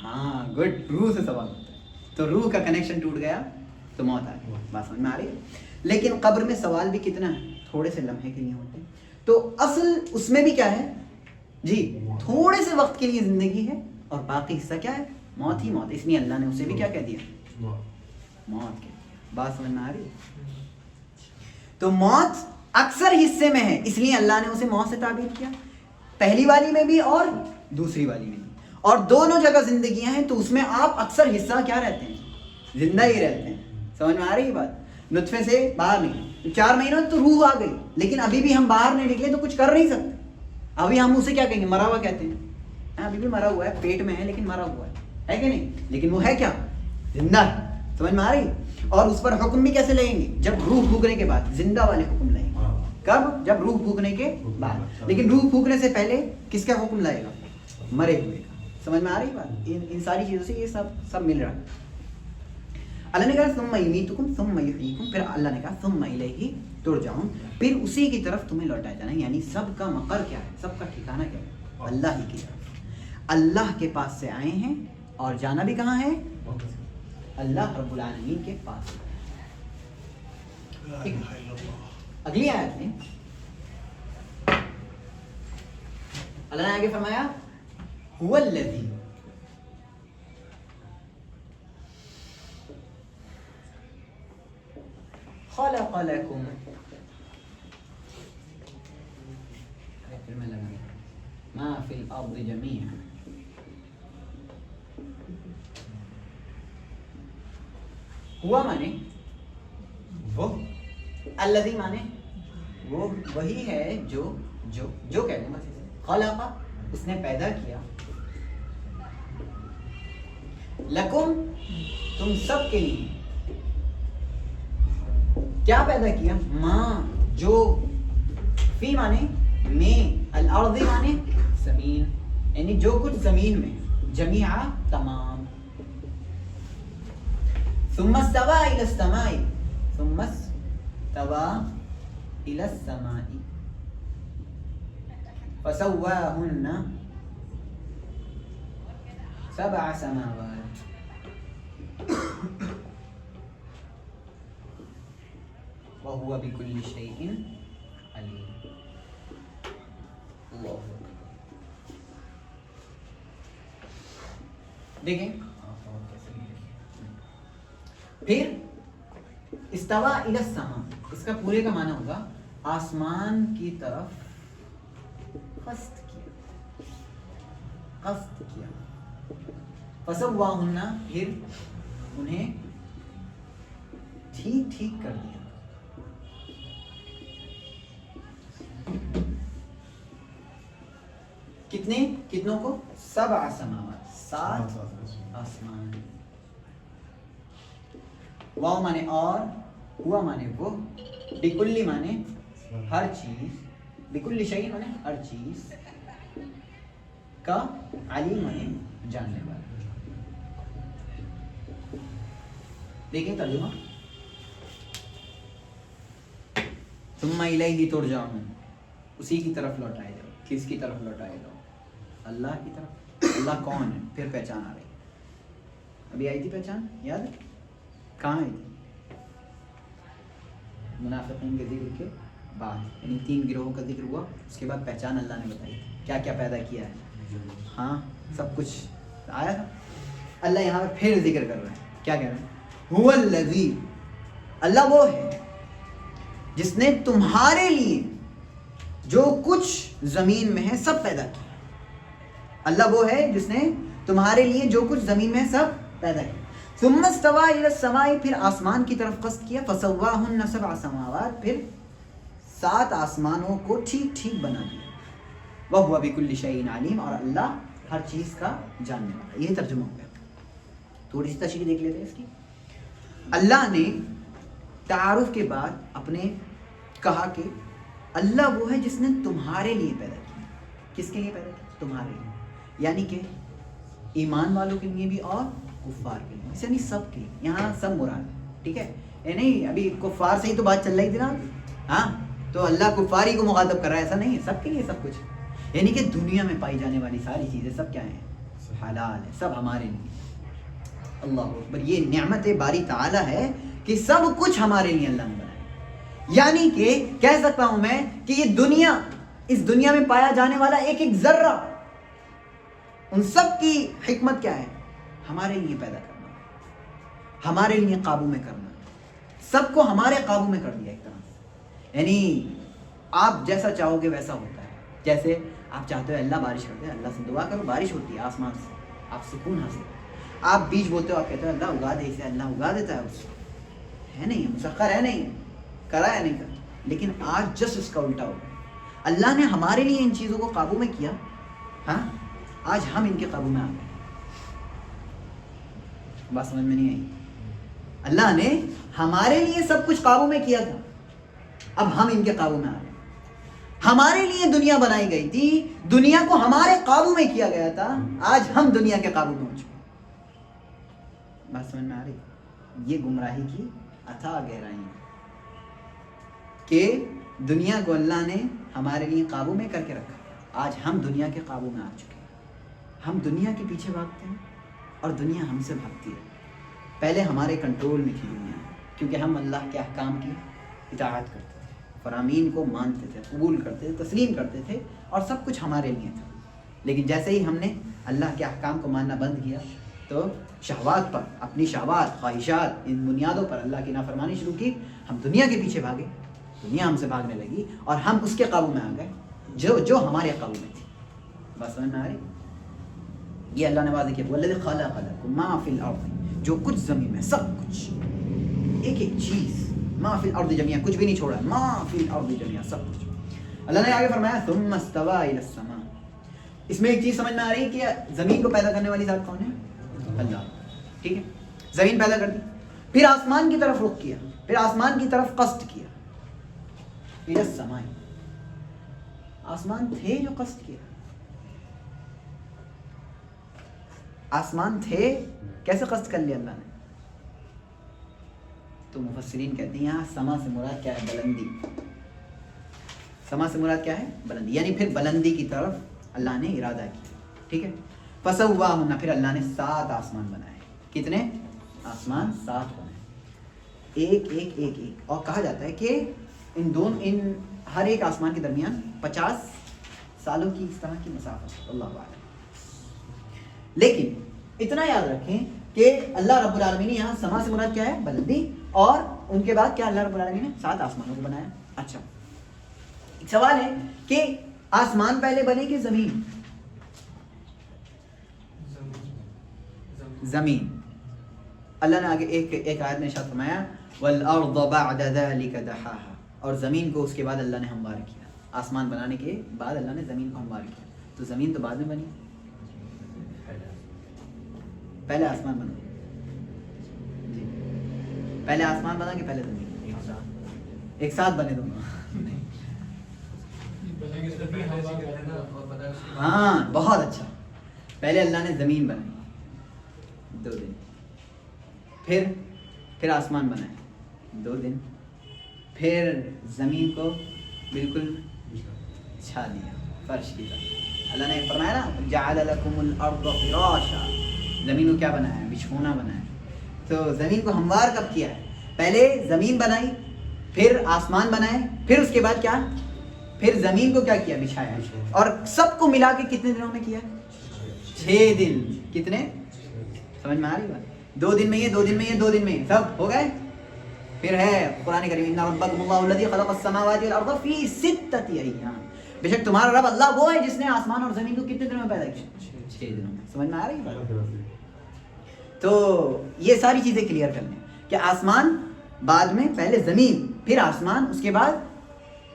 ہاں گڈ، روح سے سوال ہوتا ہے تو روح کا کنیکشن ٹوٹ گیا تو موت آ گئی. بات سمجھ میں آ رہی ہے؟ لیکن قبر میں سوال بھی کتنا ہے؟ تھوڑے سے لمحے کے لیے ہوتے ہیں. تو اصل اس میں بھی کیا ہے جی؟ تھوڑے سے وقت کے لیے زندگی ہے اور باقی حصہ کیا ہے؟ موت ہی موت. اس لیے اللہ نے اسے بھی کیا کہہ دیا؟ موت کہہ دیا. بات سمجھ میں آ رہی ہے؟ تو موت اکثر حصے میں ہے، اس لیے اللہ نے اسے موت سے تعبیر کیا، پہلی والی میں بھی اور دوسری والی میں بھی. اور دونوں جگہ زندگیاں ہیں تو اس میں آپ اکثر حصہ کیا رہتے ہیں؟ زندہ ہی رہتے ہیں. سمجھ میں آ رہی ہے بات؟ نطفے سے باہر نکلے 4 مہینوں تو روح آ گئی، لیکن ابھی بھی ہم باہر نہیں نکلے تو کچھ کر نہیں سکتے. ابھی ہم اسے کیا کہیں گے؟ مرا ہوا کہتے ہیں. ابھی بھی مرا ہوا ہے، پیٹ میں ہے لیکن مرا ہوا ہے کہ نہیں؟ لیکن وہ ہے کیا؟ زندہ ہے. سمجھ میں آ رہی؟ اور اس پر حکم بھی کیسے لیں گے؟ جب روح پھونکنے کے بعد زندہ والے حکم لیں گے. کب؟ جب روح پھونکنے کے بعد. لیکن روح پھونکنے سے پہلے کس کا حکم لائے گا؟ مرے ہوئے کا. سمجھ میں آ رہی بات؟ ان ساری چیزوں سے یہ سب مل رہا ہے. اللہ نے کہا ثم یمیتکم ثم یحییکم، پھر اللہ نے کہا ثم الیہ ترجعون، پھر اسی کی طرف تمہیں لوٹایا جانا. یعنی سب کا مقر کیا ہے؟ سب کا ٹھکانہ کیا ہے؟ اللہ ہی کی طرف. اللہ کے پاس سے آئے ہیں اور جانا بھی کہاں ہے؟ اللہ رب العالمین کے پاس. اگلی آیت میں اللہ نے آگے فرمایا هو الذی خلق لکم، ما فی الارض جمیعا. ہوا مانے وہ، الذی مانے وہ، وہی ہے جو کہہ دوں بس. خلق، اس نے پیدا کیا، لکم، تم سب کے لیے. کیا پیدا کیا؟ ماں، جو، فی مانے میں، الارض مانے زمین، یعنی جو کچھ زمین میں، جمیعہ تمام. ثم استوى الى السماء، ثم استوى الى السماء فسواهن 7 سماوات. وهو بكل شيء عليم. اللہ دیکھیں پھر استوا الی السماء، اس کا پورے کا معنی ہوگا آسمان کی طرف قصد کیا. فسواہن، پھر انہیں ٹھیک ٹھیک کر دیا. کتنوں کو؟ 7 سماوات، 7 آسمان. واو مانے اور، ہوا مانے وہ، بکلی مانے ہر چیز، بکل شیء مانے ہر چیز کا، علیم مانے جاننے والا. دیکھیں ترجمہ، ثم الیہ ترجعون، اسی کی طرف لوٹائے جاؤ. کس کی طرف لوٹائے جاؤ؟ اللہ کی طرف. اللہ کون ہے؟ پھر پہچان آ رہی. ابھی آئی تھی پہچان، یاد ہے کہاں آئی تھی؟ منافقین کے ذکر کے بعد، یعنی 3 گروہوں کا ذکر ہوا، اس کے بعد پہچان اللہ نے بتائی کیا کیا پیدا کیا ہے. ہاں سب کچھ آیا تھا. اللہ یہاں پہ پھر ذکر کر رہے ہیں. کیا کہہ رہے ہیں؟ هو الذی، اللہ وہ ہے جس نے تمہارے لیے جو کچھ زمین میں ہے سب پیدا کیا. اللہ وہ ہے جس نے تمہارے لیے جو کچھ زمین میں ہے سب پیدا کیا. ثم استوى الى السماء، پھر آسمان کی طرف قصد کیا. فسواهن 7 سماوات، پھر 7 آسمانوں کو ٹھیک ٹھیک بنا دیا. وهو بكل شيء علیم، اور اللہ ہر چیز کا جاننے والا. یہ ترجمہ ہو گیا. تھوڑی سی تشریح دیکھ لیتے ہیں اس کی. اللہ نے تعارف کے بعد اپنے کہا کہ اللہ وہ ہے جس نے تمہارے لیے پیدا کیا. کس کے لیے پیدا کیا؟ تمہارے لیے. یعنی کہ ایمان والوں کے لیے بھی اور کفار کے لیے، یعنی سب کے لیے. یہاں سب مراد ہے. ٹھیک ہے، نہیں ابھی کفار سے ہی تو بات چل رہی تھی نا. ہاں تو اللہ کفار ہی کو مخاطب کر رہا ہے، ایسا نہیں ہے. سب کے لیے سب کچھ، یعنی کہ دنیا میں پائی جانے والی ساری چیزیں سب کیا ہیں؟ حلال ہے، سب ہمارے لیے. اللہ اکبر. یہ نعمت باری تعالی ہے کہ سب کچھ ہمارے لیے اللہ نے بنایا. یعنی کہ کہہ سکتا ہوں میں کہ یہ دنیا، اس دنیا میں پایا جانے والا ایک ایک ذرہ، ان سب کی حکمت کیا ہے؟ ہمارے لیے پیدا کرنا، ہمارے لیے قابو میں کرنا. سب کو ہمارے قابو میں کر دیا ایک طرح سے. یعنی آپ جیسا چاہو گے ویسا ہوتا ہے. جیسے آپ چاہتے ہو اللہ بارش کرتے ہیں، اللہ سے دعا کرو بارش ہوتی ہے آسمان سے، آپ سکون حاصل. آپ بیج بولتے ہو، آپ کہتے ہو اللہ اگا دے اسے، اللہ اگا دیتا ہے اسے. ہے نہیں، مسخر ہے نہیں، کرا ہے نہیں کرا. لیکن آج جس اس کا الٹا ہو گیا. اللہ نے ہمارے لیے ان چیزوں کو قابو میں کیا، ہاں آج ہم ان کے قابو میں آ گئے. بات سمجھ میں نہیں آئی؟ اللہ نے ہمارے لیے سب کچھ قابو میں کیا تھا، اب ہم ان کے قابو میں آ گئے. ہمارے لیے دنیا بنائی گئی تھی، دنیا کو ہمارے قابو میں کیا گیا تھا، آج ہم دنیا کے قابو میں ہو چکے. بات سمجھ میں آ رہی؟ یہ گمراہی کی اتھا گہرائی ہے کہ دنیا کو اللہ نے ہمارے لیے قابو میں کر کے رکھا. آج ہم دنیا کے قابو میں آ چکے ہیں. ہم دنیا کے پیچھے بھاگتے ہیں اور دنیا ہم سے بھاگتی ہے. پہلے ہمارے کنٹرول میں تھی دنیا، کیونکہ ہم اللہ کے احکام کی اطاعت کرتے تھے، فرامین کو مانتے تھے، قبول کرتے تھے، تسلیم کرتے تھے، اور سب کچھ ہمارے لیے تھا. لیکن جیسے ہی ہم نے اللہ کے احکام کو ماننا بند کیا تو شہوات پر، اپنی شہوات، خواہشات، ان بنیادوں پر اللہ کی نافرمانی شروع کی. ہم دنیا کے پیچھے بھاگے، دنیا ہم سے بھاگنے لگی، اور ہم اس کے قابو میں آ گئے جو ہمارے قابو میں تھی. بس سمجھ میں آ رہی؟ یہ اللہ نے واضح کیا، وَالَّذِي خَلَقَ لَكُم مَا فِي الْأَرْضِ، جو کچھ زمین میں سب کچھ، ایک ایک چیز، ما فی الارض جميعا، کچھ بھی نہیں چھوڑا، ما فی الارض جميعا، سب کچھ. اللہ نے آگے فرمایا ثم استوى الى السماء. اس میں ایک چیز سمجھ میں آ رہی ہے کہ زمین کو پیدا کرنے والی ذات کون ہے؟ اللہ. ٹھیک ہے، زمین پیدا کر دی، پھر آسمان کی طرف رخ کیا، پھر آسمان کی طرف قصد کیا. الى السماء، آسمان تھے جو قصد کیا. آسمان تھے، کیسے قصد کر لیا اللہ نے؟ تو مفسرین کہتے ہیں یہاں سما سے مراد کیا ہے؟ بلندی. سما سے مراد کیا ہے؟ بلندی. یعنی پھر بلندی کی طرف اللہ نے ارادہ کیا. ٹھیک ہے، فسواہن، پھر اللہ نے 7 آسمان بنائے. کتنے آسمان؟ 7 بنائے، ایک ایک ایک ایک. اور کہا جاتا ہے کہ ان ہر ایک آسمان کے درمیان 50 سالوں کی اس طرح کی مسافت. اللہ اعلم. لیکن اتنا یاد رکھیں کہ اللہ رب العالمین یہاں سما سے مراد کیا ہے؟ بلندی. اور ان کے بعد کیا اللہ رب العالمین نے 7 آسمانوں کو بنایا. اچھا، ایک سوال ہے کہ آسمان پہلے بنے کہ زمین؟ زمین. اللہ نے آگے ایک آیت میں ارشاد فرمایا والارض بعد ذلك دحاها، اور زمین کو اس کے بعد اللہ نے ہموار کیا. آسمان بنانے کے بعد اللہ نے زمین کو ہموار کیا. تو زمین تو بعد میں بنی، پہلے آسمان بنا. جی پہلے آسمان بنا کہ پہلے زمین؟ ایک ساتھ بنے دونوں. ہاں بہت اچھا. پہلے اللہ نے زمین بنائی 2 دن، پھر آسمان بنائے 2 دن، پھر زمین کو بالکل چھا دیا فرش کی طرح. اللہ نے فرمایا نا جعل لکم الارض فراشا، زمین کو کیا بنایا ہے؟ بچھونا بنایا. تو زمین کو ہموار کب کیا ہے؟ پہلے زمین بنائی، پھر آسمان بنائے، پھر اس کے بعد کیا؟ پھر زمین کو کیا کیا؟ بچھایا. اور سب کو ملا کے کتنے دنوں میں کیا؟ 6 دن. کتنے؟ سمجھ میں آ رہی بات؟ 2 دن میں یہ، 2 دن میں یہ، 2 دن میں یہ، سب ہو گئے. پھر ہے قرآن کریم ان ربکم اللہ الذی خلق السماوات والارض فی 6 ایام، بے شک تمہارا رب اللہ وہ ہے جس نے آسمان اور زمین کو کتنے دنوں میں پیدا کیا؟ 6 دنوں میں. سمجھ میں آ رہی بات؟ تو یہ ساری چیزیں کلیئر کر لیں کہ آسمان بعد میں، پہلے زمین پھر آسمان، اس کے بعد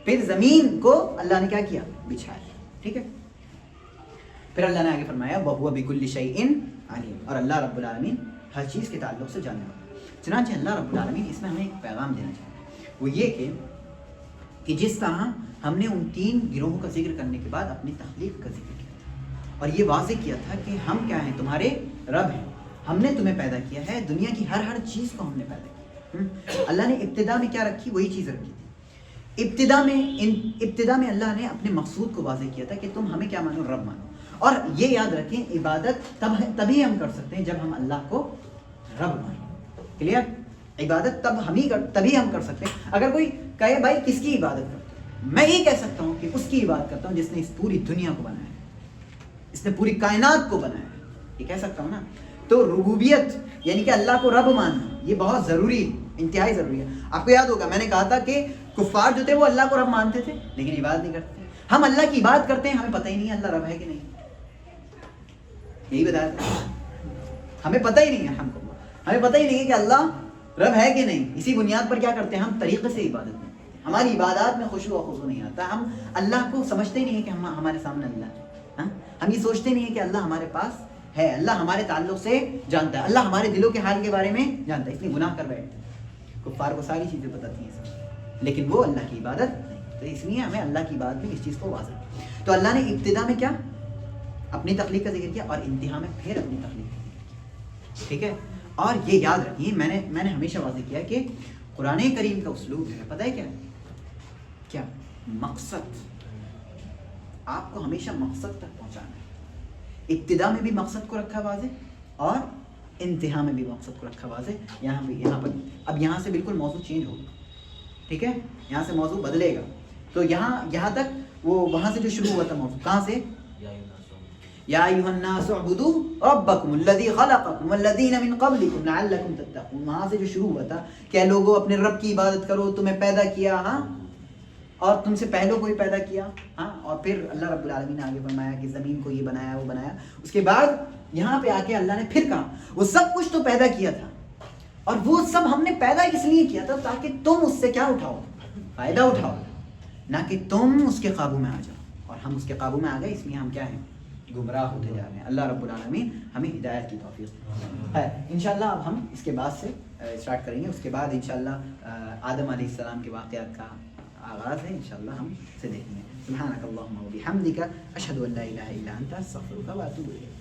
پھر زمین کو اللہ نے کیا کیا؟ بچھایا. ٹھیک ہے. پھر اللہ نے آگے فرمایا وَهُوَ بِكُلِّ شَيْءٍ عَلِيمٌ، اور اللہ رب العالمین ہر چیز کے تعلق سے جاننے والا. چنانچہ اللہ رب العالمین اس میں ہمیں ایک پیغام دینا چاہتے ہیں، وہ یہ کہ جس طرح ہم نے ان 3 گروہوں کا ذکر کرنے کے بعد اپنی تخلیق کا ذکر کیا تھا اور یہ واضح کیا تھا کہ ہم کیا ہیں؟ تمہارے رب ہیں، ہم نے تمہیں پیدا کیا ہے، دنیا کی ہر چیز کو ہم نے پیدا کیا. اللہ نے ابتدا میں کیا رکھی؟ وہی چیز رکھی تھی. ابتدا میں اللہ نے اپنے مقصود کو واضح کیا تھا کہ تم ہمیں کیا مانو؟ رب مانو. اور یہ یاد رکھیں عبادت تبھی ہم کر سکتے ہیں جب ہم اللہ کو رب مانیں. کلیئر؟ عبادت تبھی ہم کر سکتے ہیں. اگر کوئی کہے بھائی کس کی عبادت کرتے ہیں، میں یہ کہہ سکتا ہوں کہ اس کی عبادت کرتا ہوں جس نے اس پوری دنیا کو بنایا ہے، اس نے پوری کائنات کو بنایا ہے. یہ کہہ سکتا ہوں نا. تو ربوبیت یعنی کہ اللہ کو رب ماننا یہ بہت ضروری، انتہائی ضروری ہے. آپ کو یاد ہوگا میں نے کہا تھا کہ کفار جو تھے وہ اللہ کو رب مانتے تھے لیکن عبادت نہیں کرتے. ہم اللہ کی عبادت کرتے ہیں، ہمیں پتہ ہی نہیں ہے اللہ رب ہے کہ نہیں. یہی بتایا تھا، ہمیں پتہ ہی نہیں ہے. ہمیں پتہ ہی نہیں ہے کہ اللہ رب ہے کہ نہیں. اسی بنیاد پر کیا کرتے ہیں؟ ہم طریقے سے عبادت میں، ہماری عبادات میں خشوع و خضوع نہیں آتا. ہم اللہ کو سمجھتے ہی نہیں ہے کہ ہمارے سامنے اللہ ہے. ہم یہ سوچتے نہیں ہیں کہ اللہ ہمارے پاس ہے، اللہ ہمارے تعلق سے جانتا ہے، اللہ ہمارے دلوں کے حال کے بارے میں جانتا ہے، اس لیے گناہ کر بیٹھتے ہیں. کفار کو ساری چیزیں پتہ تھیں لیکن وہ اللہ کی عبادت نہیں. تو اس لیے ہمیں اللہ کی عبادت میں اس چیز کو واضح. تو اللہ نے ابتدا میں کیا؟ اپنی تخلیق کا ذکر کیا اور انتہا میں پھر اپنی تخلیق کا ذکر کیا. ٹھیک ہے. اور یہ یاد رکھیے میں نے ہمیشہ واضح کیا کہ قرآن کریم کا اسلوب ہے پتہ ہے کیا؟ مقصد. آپ کو ہمیشہ مقصد تک پہنچانا ہے. ابتدا میں بھی مقصد کو رکھا واضح اور انتہا میں بھی مقصد کو رکھا واضح. یہاں پر اب یہاں سے بالکل موضوع چینج ہوگا. ٹھیک ہے. یہاں سے موضوع بدلے گا. تو یہاں تک وہ وہاں سے جو شروع ہوا تھا موضوع کہاں سے؟ یا ایھا الناس اعبدوا ربکم الذی خلقکم والذین من قبلکم لعلکم تتقون. وہاں سے جو شروع ہوا تھا کہ لوگوں اپنے رب کی عبادت کرو، تمہیں پیدا کیا اور تم سے پہلوں کو ہی پیدا کیا. اور پھر اللہ رب العالمین نے آگے فرمایا کہ زمین کو یہ بنایا وہ بنایا. اس کے بعد یہاں پہ آ کے اللہ نے پھر کہا وہ سب کچھ تو پیدا کیا تھا اور وہ سب ہم نے پیدا اس لیے کیا تھا تاکہ تم اس سے کیا اٹھاؤ؟ فائدہ اٹھاؤ، نہ کہ تم اس کے قابو میں آ جاؤ. اور ہم اس کے قابو میں آ گئے اس لیے ہم کیا ہیں؟ گمراہ ہوتے جا رہے ہیں. اللہ رب العالمین ہمیں ہدایت کی توفیق ہے. انشاءاللہ اب ہم اس کے بعد سے اسٹارٹ کریں گے. اس کے بعد انشاءاللہ آدم علیہ السلام کے واقعات کا آغاز ہے. انشاءاللہ ہم اسے دیکھیں گے. سبحانک اللہم و بحمدک اشہد ان لا الہ الا انت استغفرک و اتوب الیک.